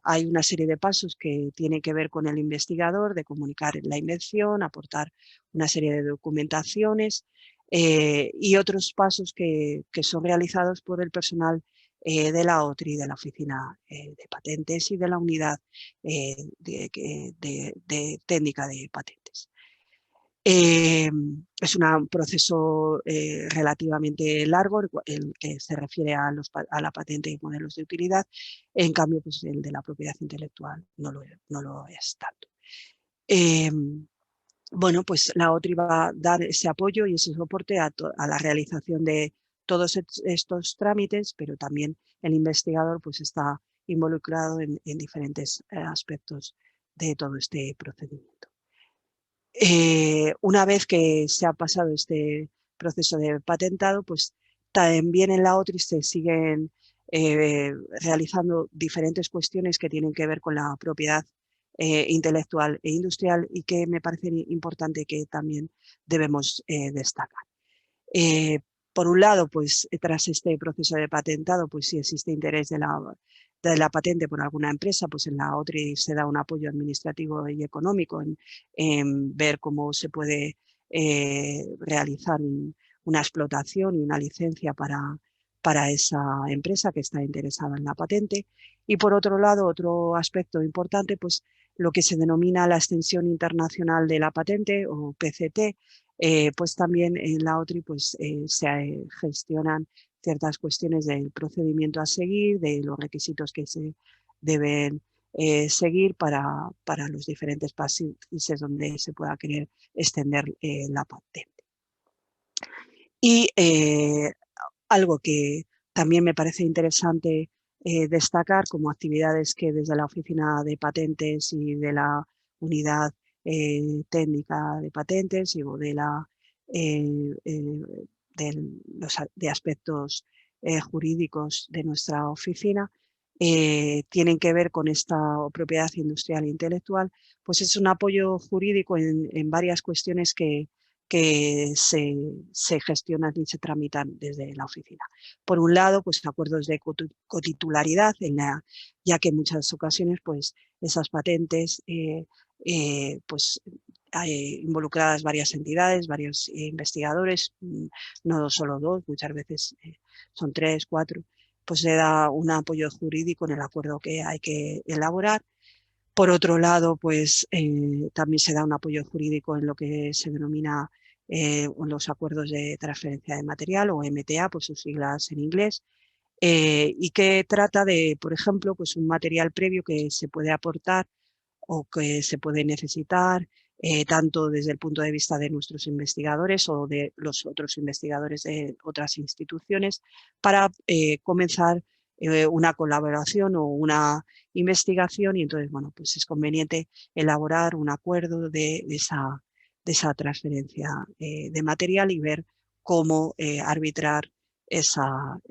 hay una serie de pasos que tienen que ver con el investigador, de comunicar la invención, aportar una serie de documentaciones y otros pasos que son realizados por el personal de la OTRI, de la Oficina de Patentes y de la Unidad de Técnica de Patentes. Es un proceso relativamente largo, el que se refiere a la patente y modelos de utilidad, en cambio pues, el de la propiedad intelectual no lo es tanto. Bueno, pues la OTRI va a dar ese apoyo y ese soporte a la realización de todos estos trámites, pero también el investigador pues, está involucrado en diferentes aspectos de todo este procedimiento. Una vez que se ha pasado este proceso de patentado, pues también en la OTRI se siguen realizando diferentes cuestiones que tienen que ver con la propiedad intelectual e industrial y que me parece importante que también debemos destacar. Por un lado, pues tras este proceso de patentado, pues si existe interés de la patente por alguna empresa, pues en la OTRI se da un apoyo administrativo y económico en ver cómo se puede realizar una explotación y una licencia para esa empresa que está interesada en la patente. Y por otro lado, otro aspecto importante, pues lo que se denomina la extensión internacional de la patente o PCT, pues también en la OTRI pues, se gestionan ciertas cuestiones del procedimiento a seguir, de los requisitos que se deben seguir para los diferentes países donde se pueda querer extender la patente. Y algo que también me parece interesante destacar como actividades que desde la Oficina de Patentes y de la Unidad Técnica de Patentes y de la de aspectos jurídicos de nuestra oficina tienen que ver con esta propiedad industrial e intelectual, pues es un apoyo jurídico en varias cuestiones que se gestionan y se tramitan desde la oficina. Por un lado, pues acuerdos de cotitularidad, ya que en muchas ocasiones pues, esas patentes pues, hay involucradas varias entidades, varios investigadores, no solo dos, muchas veces son 3, 4, pues se da un apoyo jurídico en el acuerdo que hay que elaborar. Por otro lado, pues también se da un apoyo jurídico en lo que se denomina los acuerdos de transferencia de material o MTA, por sus siglas en inglés, y que trata de, por ejemplo, pues un material previo que se puede aportar o que se puede necesitar, tanto desde el punto de vista de nuestros investigadores o de los otros investigadores de otras instituciones, para comenzar una colaboración o una investigación y entonces, bueno, pues es conveniente elaborar un acuerdo de esa transferencia de material y ver cómo arbitrar esa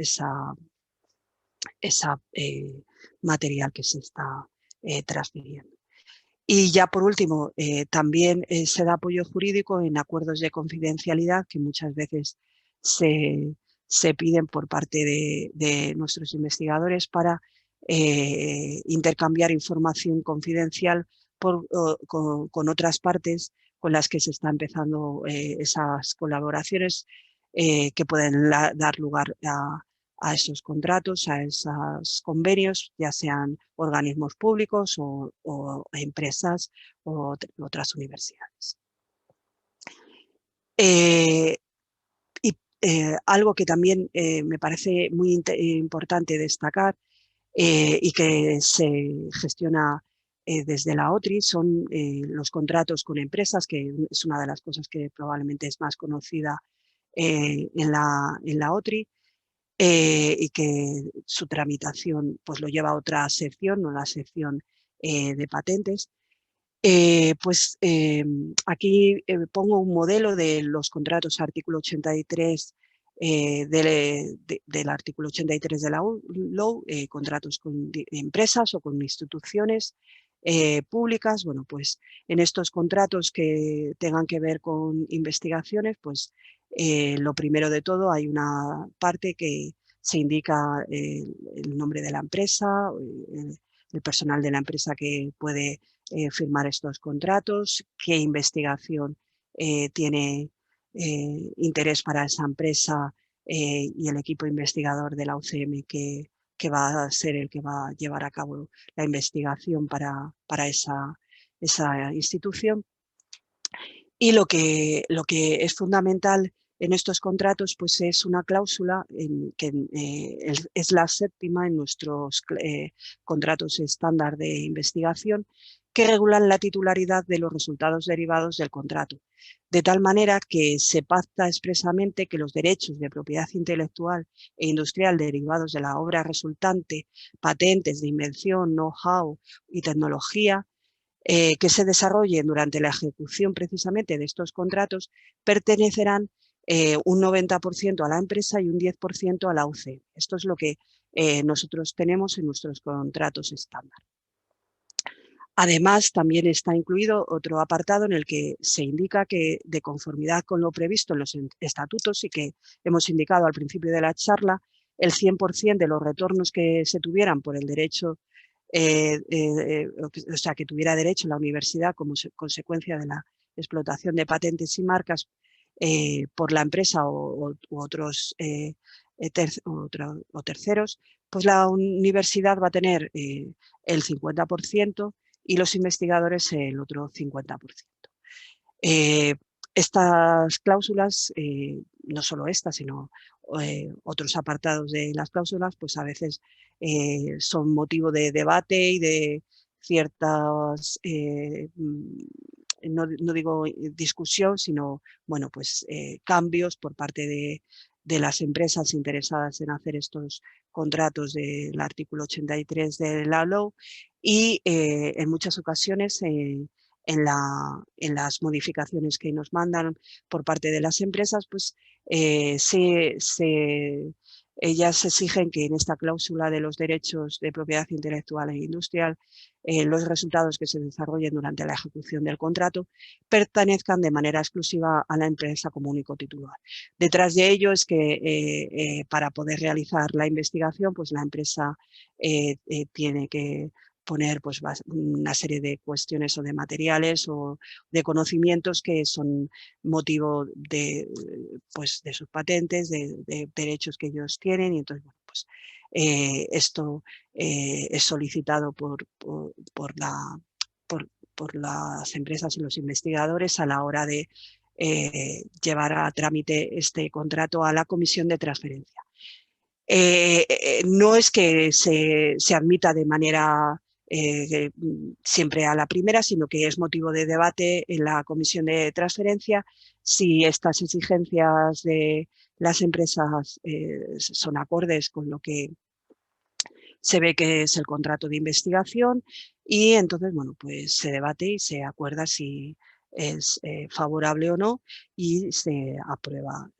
material que se está transfiriendo. Y ya por último, también se da apoyo jurídico en acuerdos de confidencialidad que muchas veces se piden por parte de nuestros investigadores para intercambiar información confidencial con otras partes con las que se está empezando esas colaboraciones que pueden dar lugar a esos contratos, a esos convenios, ya sean organismos públicos o empresas o otras universidades. Algo que también me parece muy importante destacar y que se gestiona desde la OTRI son los contratos con empresas, que es una de las cosas que probablemente es más conocida en la OTRI. Y que su tramitación pues lo lleva a otra sección, no la sección de patentes. Aquí pongo un modelo de los contratos artículo 83 del artículo 83 de la LOU, contratos con empresas o con instituciones públicas. Bueno, pues en estos contratos que tengan que ver con investigaciones, pues lo primero de todo hay una parte que se indica el nombre de la empresa, el personal de la empresa que puede firmar estos contratos, qué investigación tiene interés para esa empresa y el equipo investigador de la UCM que va a ser el que va a llevar a cabo la investigación para esa institución. Y lo que es fundamental en estos contratos pues es una cláusula que es la séptima en nuestros contratos estándar de investigación, que regulan la titularidad de los resultados derivados del contrato, de tal manera que se pacta expresamente que los derechos de propiedad intelectual e industrial derivados de la obra resultante, patentes de invención, know-how y tecnología, que se desarrollen durante la ejecución precisamente de estos contratos pertenecerán un 90% a la empresa y un 10% a la UC. Esto es lo que nosotros tenemos en nuestros contratos estándar. Además, también está incluido otro apartado en el que se indica que, de conformidad con lo previsto en los estatutos y que hemos indicado al principio de la charla, el 100% de los retornos que se tuvieran por el derecho, o sea, que tuviera derecho la universidad como consecuencia de la explotación de patentes y marcas por la empresa u otros terceros, pues la universidad va a tener el 50% y los investigadores el otro 50%. Estas cláusulas, no solo estas, sino otros apartados de las cláusulas, pues a veces son motivo de debate y de ciertas, no digo discusión, sino bueno, pues, cambios por parte de las empresas interesadas en hacer estos contratos del artículo 83 de la LOU y en muchas ocasiones en las modificaciones que nos mandan por parte de las empresas, pues ellas exigen que en esta cláusula de los derechos de propiedad intelectual e industrial los resultados que se desarrollen durante la ejecución del contrato pertenezcan de manera exclusiva a la empresa como único titular. Detrás de ello es que para poder realizar la investigación, pues la empresa tiene que poner pues, una serie de cuestiones o de materiales o de conocimientos que son motivo de, pues, de sus patentes, de derechos que ellos tienen y entonces, bueno, pues esto es solicitado por las empresas y los investigadores a la hora de llevar a trámite este contrato a la comisión de transferencia. No es que se admita de manera siempre a la primera, sino que es motivo de debate en la comisión de transferencia si estas exigencias de las empresas son acordes con lo que se ve que es el contrato de investigación y entonces, bueno, pues se debate y se acuerda si es favorable o no y se aprueba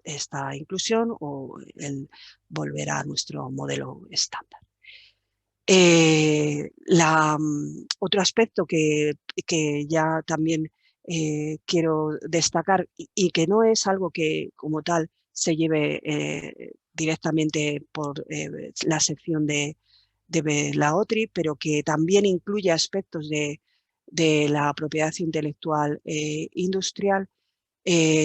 esta inclusión o el volver a nuestro modelo estándar. Otro aspecto que ya también quiero destacar y que no es algo que como tal se lleve directamente por la sección de la OTRI, pero que también incluye aspectos de la propiedad intelectual industrial,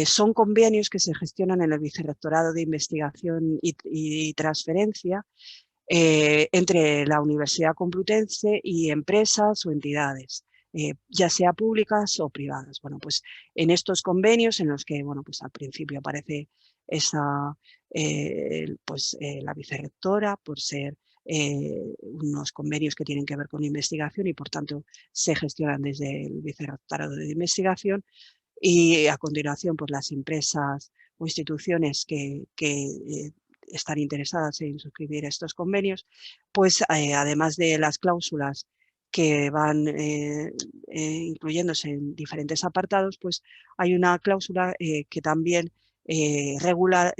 son convenios que se gestionan en el Vicerrectorado de Investigación y Transferencia entre la Universidad Complutense y empresas o entidades, ya sea públicas o privadas. Bueno, pues en estos convenios en los que, bueno, pues al principio aparece la vicerrectora por ser unos convenios que tienen que ver con investigación y por tanto se gestionan desde el Vicerrectorado de Investigación y a continuación pues las empresas o instituciones que están interesadas en suscribir estos convenios, pues además de las cláusulas que van incluyéndose en diferentes apartados, pues hay una cláusula que también regula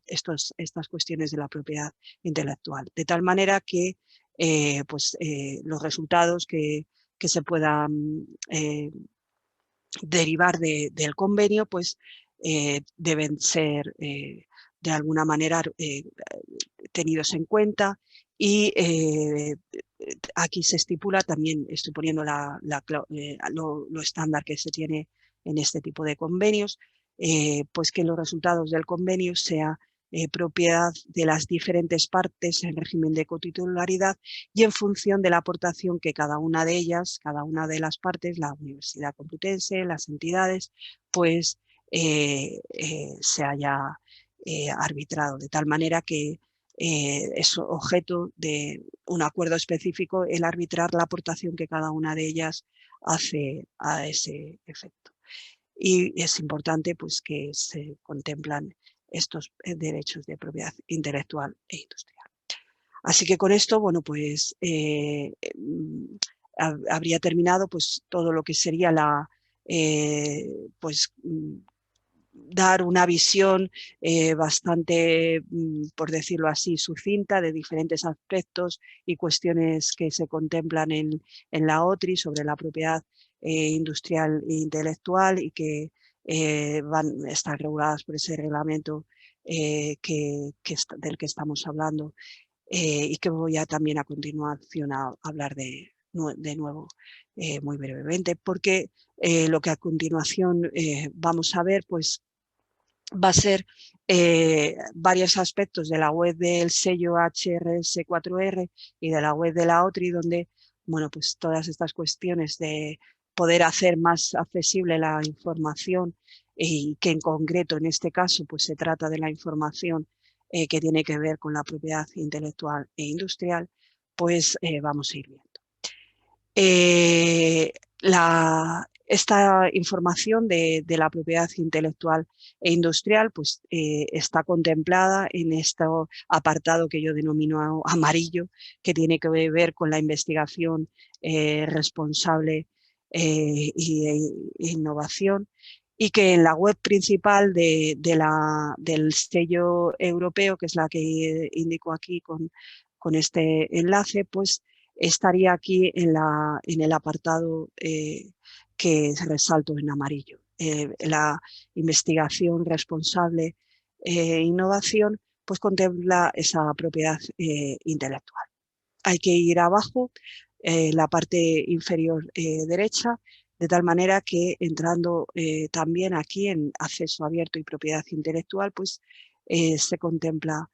estas cuestiones de la propiedad intelectual, de tal manera que los resultados que se puedan derivar del convenio, pues deben ser de alguna manera tenidos en cuenta y aquí se estipula, también estoy poniendo lo estándar que se tiene en este tipo de convenios, pues que los resultados del convenio sea propiedad de las diferentes partes en régimen de cotitularidad y en función de la aportación que cada una de ellas, cada una de las partes, la Universidad Complutense, las entidades, pues se haya arbitrado, de tal manera que es objeto de un acuerdo específico el arbitrar la aportación que cada una de ellas hace a ese efecto. Y es importante pues, que se contemplan estos derechos de propiedad intelectual e industrial. Así que con esto, bueno, pues habría terminado pues todo lo que sería dar una visión bastante, por decirlo así, sucinta de diferentes aspectos y cuestiones que se contemplan en la OTRI sobre la propiedad industrial e intelectual y que están reguladas por ese reglamento del que estamos hablando y que voy a también a continuación a hablar de nuevo muy brevemente, porque lo que a continuación vamos a ver pues va a ser varios aspectos de la web del sello HRS4R y de la web de la OTRI, donde bueno, pues todas estas cuestiones de poder hacer más accesible la información y que en concreto en este caso pues se trata de la información que tiene que ver con la propiedad intelectual e industrial, pues vamos a ir viendo. Esta información de la propiedad intelectual e industrial pues, está contemplada en este apartado que yo denomino amarillo, que tiene que ver con la investigación responsable e innovación, y que en la web principal del sello europeo, que es la que indico aquí con este enlace, pues estaría aquí en el apartado que resalto en amarillo. La investigación responsable e innovación pues contempla esa propiedad intelectual. Hay que ir abajo, la parte inferior derecha, de tal manera que entrando también aquí en acceso abierto y propiedad intelectual, pues se contempla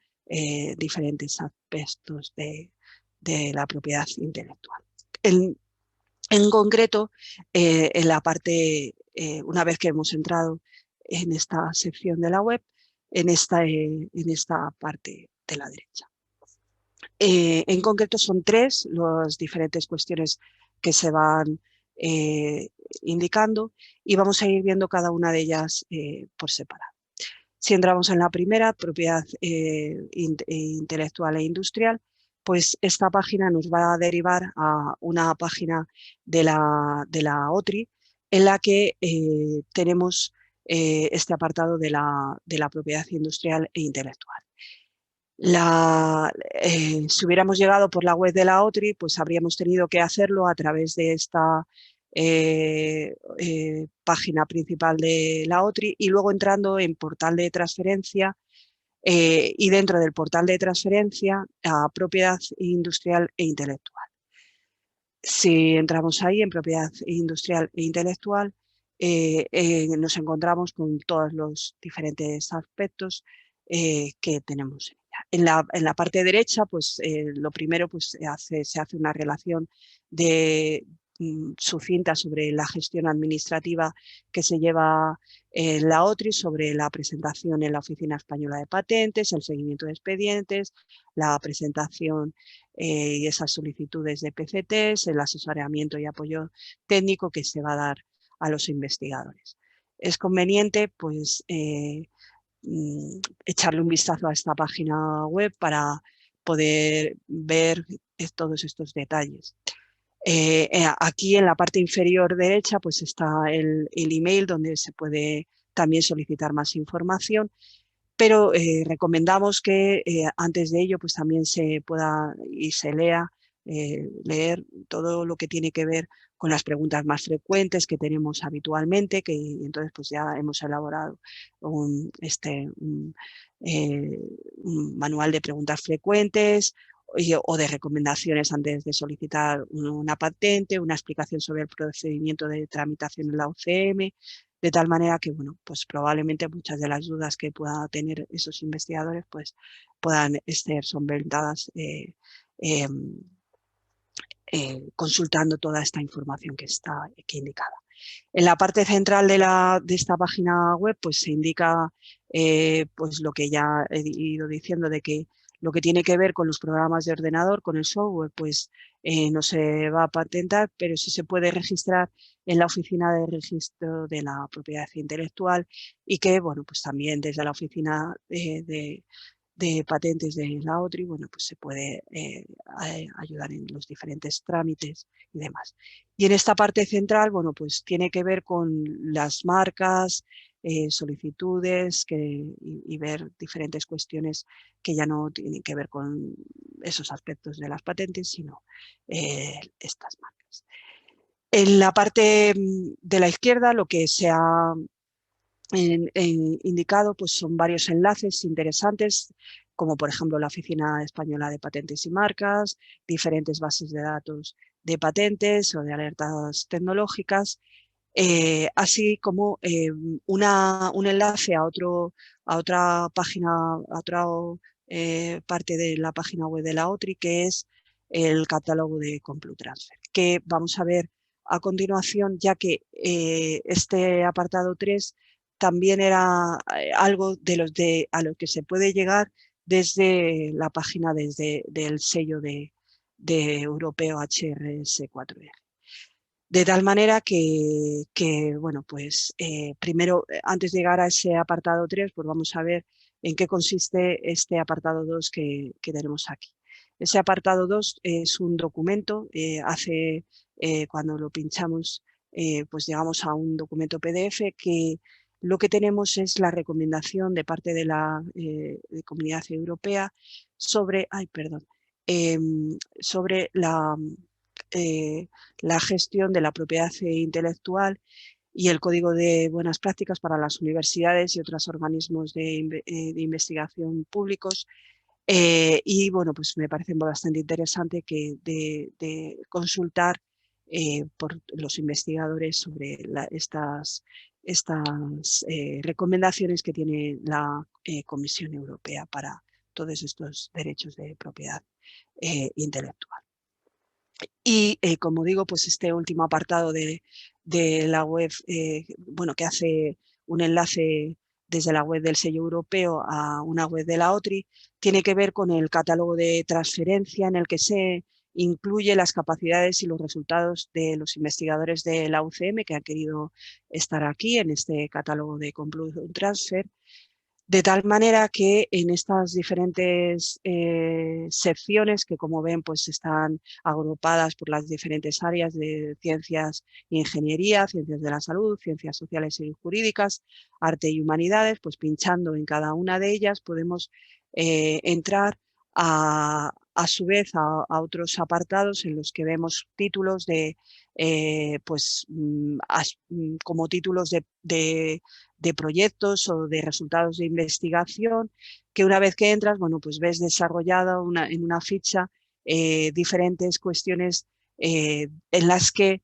diferentes aspectos de la propiedad intelectual. En concreto, en la parte, una vez que hemos entrado en esta sección de la web, en esta parte de la derecha. En concreto son 3 las diferentes cuestiones que se van indicando y vamos a ir viendo cada una de ellas por separado. Si entramos en la primera, propiedad intelectual e industrial, pues esta página nos va a derivar a una página de la OTRI en la que tenemos este apartado de la propiedad industrial e intelectual. Si hubiéramos llegado por la web de la OTRI, pues habríamos tenido que hacerlo a través de esta página principal de la OTRI y luego entrando en portal de transferencia y dentro del portal de transferencia a propiedad industrial e intelectual. Si entramos ahí en propiedad industrial e intelectual, nos encontramos con todos los diferentes aspectos que tenemos en ella. En la parte derecha, pues lo primero pues, se hace una relación sucinta sobre la gestión administrativa que se lleva en la OTRI, sobre la presentación en la Oficina Española de Patentes, el seguimiento de expedientes, la presentación y esas solicitudes de PCTs, el asesoramiento y apoyo técnico que se va a dar a los investigadores. Es conveniente pues, echarle un vistazo a esta página web para poder ver todos estos detalles. Aquí en la parte inferior derecha pues está el email donde se puede también solicitar más información, pero recomendamos que antes de ello pues también se pueda y se lea, leer todo lo que tiene que ver con las preguntas más frecuentes que tenemos habitualmente, que entonces pues ya hemos elaborado un manual de preguntas frecuentes o de recomendaciones antes de solicitar una patente, una explicación sobre el procedimiento de tramitación en la UCM, de tal manera que, bueno, pues probablemente muchas de las dudas que puedan tener esos investigadores pues puedan ser solventadas consultando toda esta información que está aquí indicada. En la parte central de esta página web pues se indica pues lo que ya he ido diciendo, de que lo que tiene que ver con los programas de ordenador, con el software, pues no se va a patentar, pero sí se puede registrar en la Oficina de Registro de la Propiedad Intelectual y que, bueno, pues también desde la Oficina de Patentes de la OTRI, bueno, pues se puede ayudar en los diferentes trámites y demás. Y en esta parte central, bueno, pues tiene que ver con las marcas, solicitudes y ver diferentes cuestiones que ya no tienen que ver con esos aspectos de las patentes, sino estas marcas. En la parte de la izquierda, lo que se ha indicado pues son varios enlaces interesantes, como por ejemplo la Oficina Española de Patentes y Marcas, diferentes bases de datos de patentes o de alertas tecnológicas, así como un enlace a otra página, a otra parte de la página web de la OTRI, que es el catálogo de CompuTransfer, que vamos a ver a continuación, ya que este apartado 3 también era algo a lo que se puede llegar desde la página del sello de europeo HRS4R. De tal manera que bueno, pues primero, antes de llegar a ese apartado 3, pues vamos a ver en qué consiste este apartado 2 que tenemos aquí. Ese apartado 2 es un documento, cuando lo pinchamos, pues llegamos a un documento PDF que lo que tenemos es la recomendación de parte de la Comunidad Europea sobre, sobre la gestión de la propiedad intelectual y el Código de Buenas Prácticas para las universidades y otros organismos de investigación públicos. Y bueno, pues me parece bastante interesante de consultar por los investigadores sobre estas recomendaciones que tiene la Comisión Europea para todos estos derechos de propiedad intelectual. Y como digo, pues este último apartado de la web, bueno, que hace un enlace desde la web del sello europeo a una web de la OTRI, tiene que ver con el catálogo de transferencia en el que se incluye las capacidades y los resultados de los investigadores de la UCM que han querido estar aquí en este catálogo de Conclusion Transfer. De tal manera que en estas diferentes secciones que, como ven, pues están agrupadas por las diferentes áreas de ciencias e ingeniería, ciencias de la salud, ciencias sociales y jurídicas, arte y humanidades, pues pinchando en cada una de ellas podemos entrar a su vez a otros apartados en los que vemos títulos de, como títulos de proyectos o de resultados de investigación, que una vez que entras, bueno, pues ves desarrollada en una ficha diferentes cuestiones en las que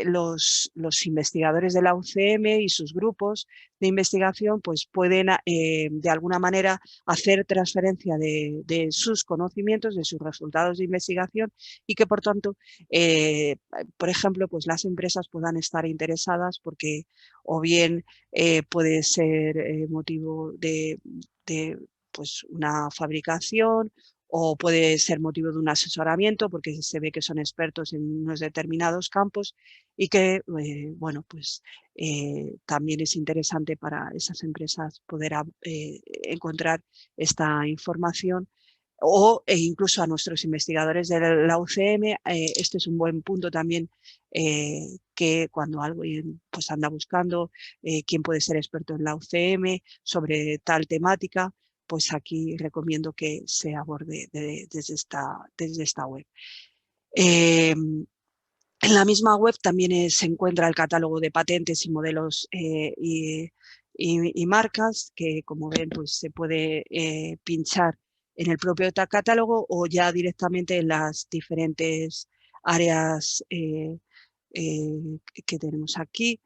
los investigadores de la UCM y sus grupos de investigación pues pueden de alguna manera hacer transferencia de sus conocimientos, de sus resultados de investigación y que por tanto, por ejemplo, pues las empresas puedan estar interesadas porque o bien puede ser motivo de pues una fabricación o puede ser motivo de un asesoramiento porque se ve que son expertos en unos determinados campos y que, bueno, pues también es interesante para esas empresas poder encontrar esta información o incluso a nuestros investigadores de la UCM. Este es un buen punto también que cuando alguien pues anda buscando quién puede ser experto en la UCM sobre tal temática, pues aquí recomiendo que se aborde desde esta web. En la misma web también se encuentra el catálogo de patentes y modelos y marcas que, como ven, pues se puede pinchar en el propio catálogo o ya directamente en las diferentes áreas que tenemos aquí,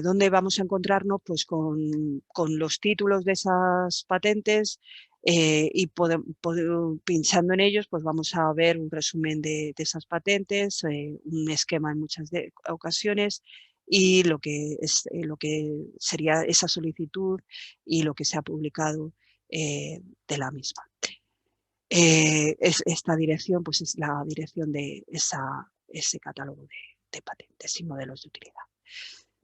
donde vamos a encontrarnos pues, con los títulos de esas patentes y pinchando en ellos pues vamos a ver un resumen de esas patentes, un esquema en muchas ocasiones y lo que sería esa solicitud y lo que se ha publicado de la misma. Esta dirección pues es la dirección de ese catálogo de patentes y modelos de utilidad.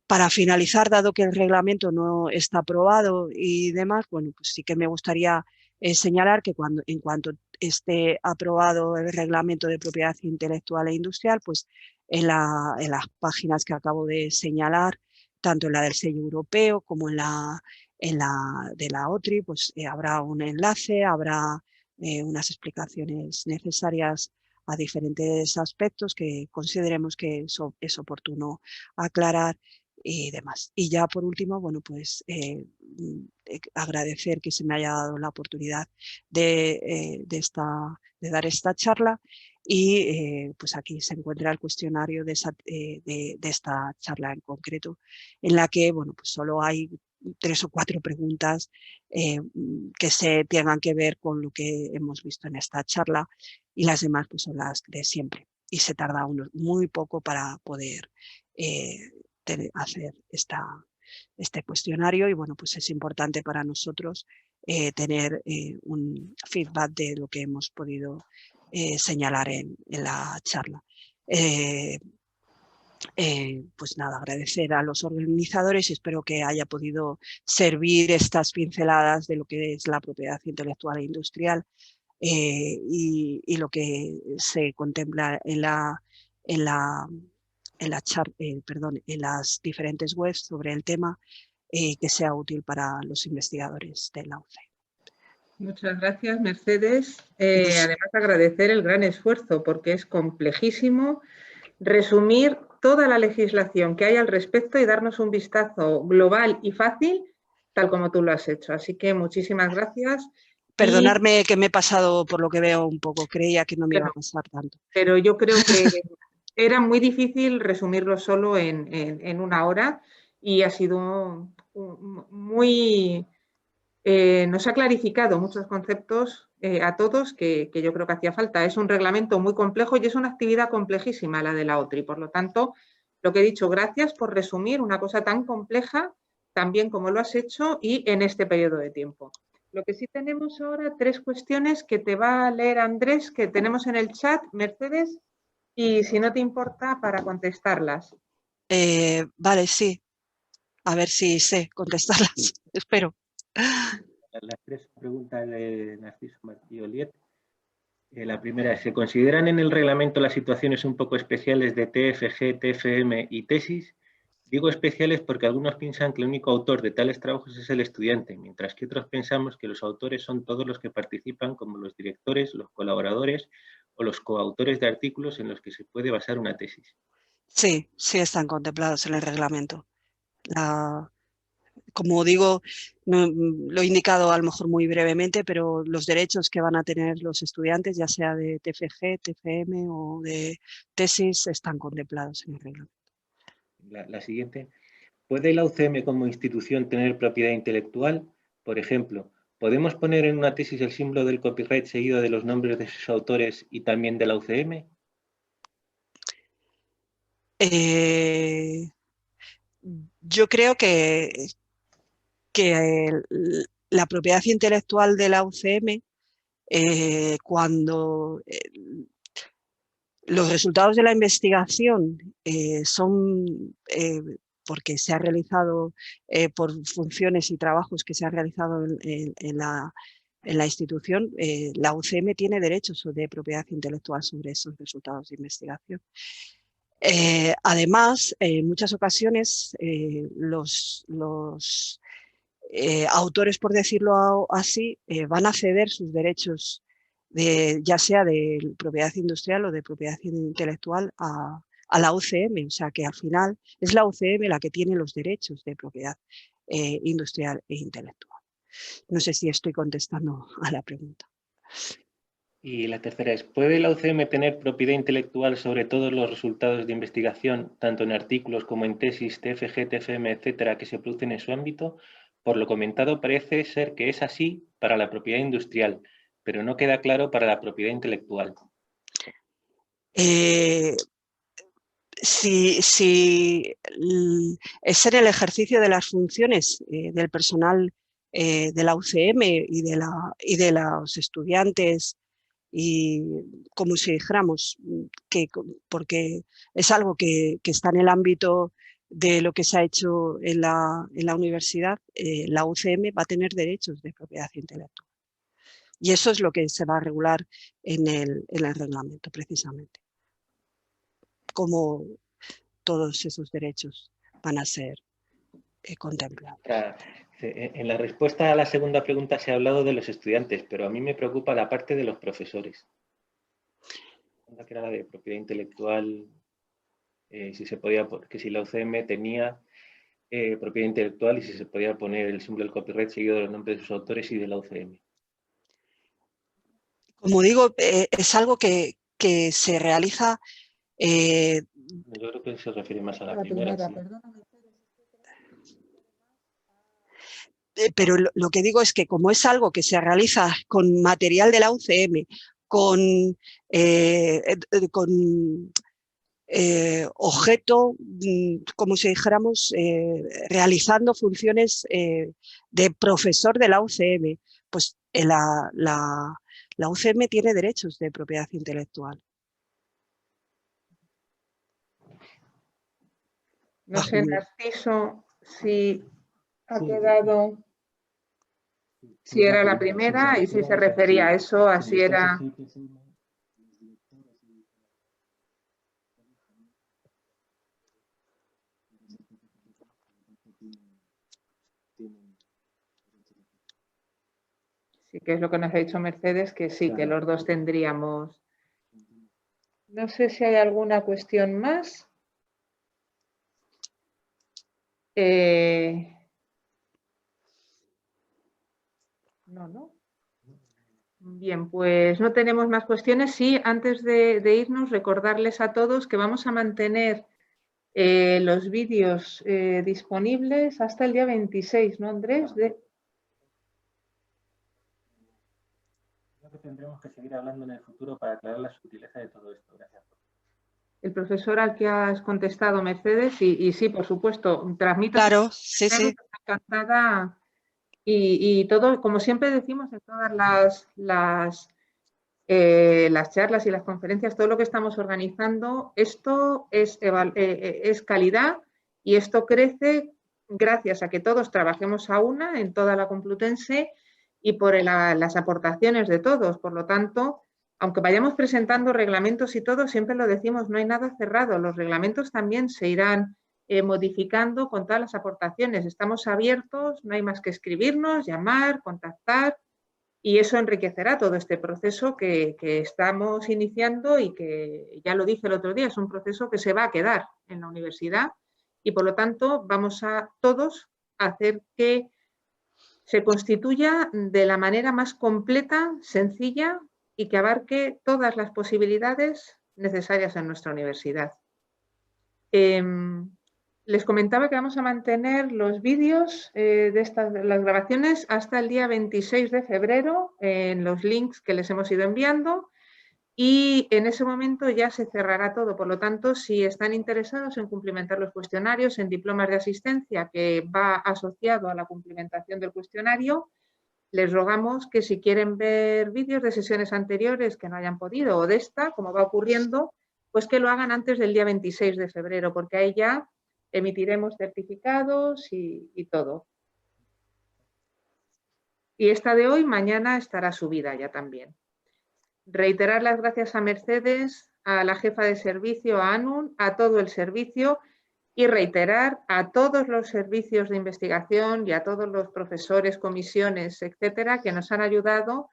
Para finalizar, dado que el reglamento no está aprobado y demás, bueno, pues sí que me gustaría señalar que en cuanto esté aprobado el reglamento de propiedad intelectual e industrial, pues en las páginas que acabo de señalar, tanto en la del sello europeo como en la de la OTRI, pues habrá un enlace, habrá unas explicaciones necesarias a diferentes aspectos que consideremos que es oportuno aclarar y demás. Y ya por último, bueno, pues agradecer que se me haya dado la oportunidad de dar esta charla y pues aquí se encuentra el cuestionario de esta charla en concreto, en la que, bueno, pues solo hay 3 o 4 preguntas que se tengan que ver con lo que hemos visto en esta charla y las demás pues son las de siempre y se tarda muy poco para poder hacer este cuestionario y bueno, pues es importante para nosotros tener un feedback de lo que hemos podido señalar en la charla. Pues nada, agradecer a los organizadores y espero que haya podido servir estas pinceladas de lo que es la propiedad intelectual e industrial y lo que se contempla en las diferentes webs sobre el tema, que sea útil para los investigadores de la UCE. Muchas gracias, Mercedes. Además, agradecer el gran esfuerzo porque es complejísimo resumir toda la legislación que hay al respecto y darnos un vistazo global y fácil, tal como tú lo has hecho. Así que muchísimas gracias. Perdonadme que me he pasado, por lo que veo, un poco. Creía que no me iba a pasar tanto. Pero yo creo que era muy difícil resumirlo solo en una hora y ha sido muy... nos ha clarificado muchos conceptos a todos que yo creo que hacía falta. Es un reglamento muy complejo y es una actividad complejísima la de la OTRI. Por lo tanto, lo que he dicho, gracias por resumir una cosa tan compleja, tan bien como lo has hecho y en este periodo de tiempo. Lo que sí tenemos ahora, 3 cuestiones que te va a leer Andrés, que tenemos en el chat, Mercedes, y si no te importa, para contestarlas. Vale, sí. A ver si sé contestarlas. Espero. Las 3 preguntas de Narciso Martí Oliet. La primera es, ¿se consideran en el reglamento las situaciones un poco especiales de TFG, TFM y tesis? Digo especiales porque algunos piensan que el único autor de tales trabajos es el estudiante, mientras que otros pensamos que los autores son todos los que participan, como los directores, los colaboradores o los coautores de artículos en los que se puede basar una tesis. Sí, sí están contemplados en el reglamento. Como digo, lo he indicado a lo mejor muy brevemente, pero los derechos que van a tener los estudiantes, ya sea de TFG, TFM o de tesis, están contemplados en el reglamento. La siguiente. ¿Puede la UCM como institución tener propiedad intelectual? Por ejemplo, ¿podemos poner en una tesis el símbolo del copyright seguido de los nombres de sus autores y también de la UCM? Yo creo que la propiedad intelectual de la UCM, cuando los resultados de la investigación son porque se ha realizado por funciones y trabajos que se han realizado en la institución, la UCM tiene derechos de propiedad intelectual sobre esos resultados de investigación. Además, en muchas ocasiones los autores, por decirlo así, van a ceder sus derechos, ya sea de propiedad industrial o de propiedad intelectual, a la UCM. O sea que al final es la UCM la que tiene los derechos de propiedad industrial e intelectual. No sé si estoy contestando a la pregunta. Y la tercera es, ¿puede la UCM tener propiedad intelectual sobre todos los resultados de investigación, tanto en artículos como en tesis, TFG, TFM, etcétera, que se producen en su ámbito? Por lo comentado, parece ser que es así para la propiedad industrial, pero no queda claro para la propiedad intelectual. Si es en el ejercicio de las funciones del personal de la UCM y de los estudiantes, y como si dijéramos, porque es algo que está en el ámbito de lo que se ha hecho en la universidad, la UCM va a tener derechos de propiedad intelectual. Y eso es lo que se va a regular en el reglamento, precisamente. Como todos esos derechos van a ser contemplados. En la respuesta a la segunda pregunta se ha hablado de los estudiantes, pero a mí me preocupa la parte de los profesores. Que era la de propiedad intelectual, si se podía, que si la UCM tenía propiedad intelectual y si se podía poner el símbolo del copyright seguido de los nombres de sus autores y de la UCM. Como digo, es algo que se realiza. Yo creo que se refiere más a la primera. Sí. Pero lo que digo es que como es algo que se realiza con material de la UCM, con objeto, como si dijéramos, realizando funciones de profesor de la UCM, pues La UCM tiene derechos de propiedad intelectual. No sé, Narciso, si ha quedado, si era la primera y si se refería a eso, así era. Sí, que es lo que nos ha dicho Mercedes, que sí, que los dos tendríamos. No sé si hay alguna cuestión más. No. Bien, pues no tenemos más cuestiones. Sí, antes de irnos, recordarles a todos que vamos a mantener los vídeos disponibles hasta el día 26, ¿no, Andrés? Creo que tendremos que seguir hablando en el futuro para aclarar la sutileza de todo esto. Gracias. El profesor al que has contestado, Mercedes, y sí, por supuesto, transmito. Claro, sí. Encantada. Y todo, como siempre decimos en todas las charlas y las conferencias, todo lo que estamos organizando, esto es calidad y esto crece gracias a que todos trabajemos a una en toda la Complutense y por las aportaciones de todos. Por lo tanto, aunque vayamos presentando reglamentos y todo, siempre lo decimos, no hay nada cerrado. Los reglamentos también se irán modificando con todas las aportaciones. Estamos abiertos, no hay más que escribirnos, llamar, contactar. Y eso enriquecerá todo este proceso que estamos iniciando y que, ya lo dije el otro día, es un proceso que se va a quedar en la universidad y por lo tanto vamos a todos a hacer que se constituya de la manera más completa, sencilla y que abarque todas las posibilidades necesarias en nuestra universidad. Les comentaba que vamos a mantener los vídeos de las grabaciones hasta el día 26 de febrero en los links que les hemos ido enviando y en ese momento ya se cerrará todo. Por lo tanto, si están interesados en cumplimentar los cuestionarios, en diplomas de asistencia que va asociado a la cumplimentación del cuestionario, les rogamos que si quieren ver vídeos de sesiones anteriores que no hayan podido o de esta, como va ocurriendo, pues que lo hagan antes del día 26 de febrero, porque ahí ya emitiremos certificados y todo. Y esta de hoy, mañana estará subida ya también. Reiterar las gracias a Mercedes, a la jefa de servicio, a Anun, a todo el servicio y reiterar a todos los servicios de investigación y a todos los profesores, comisiones, etcétera, que nos han ayudado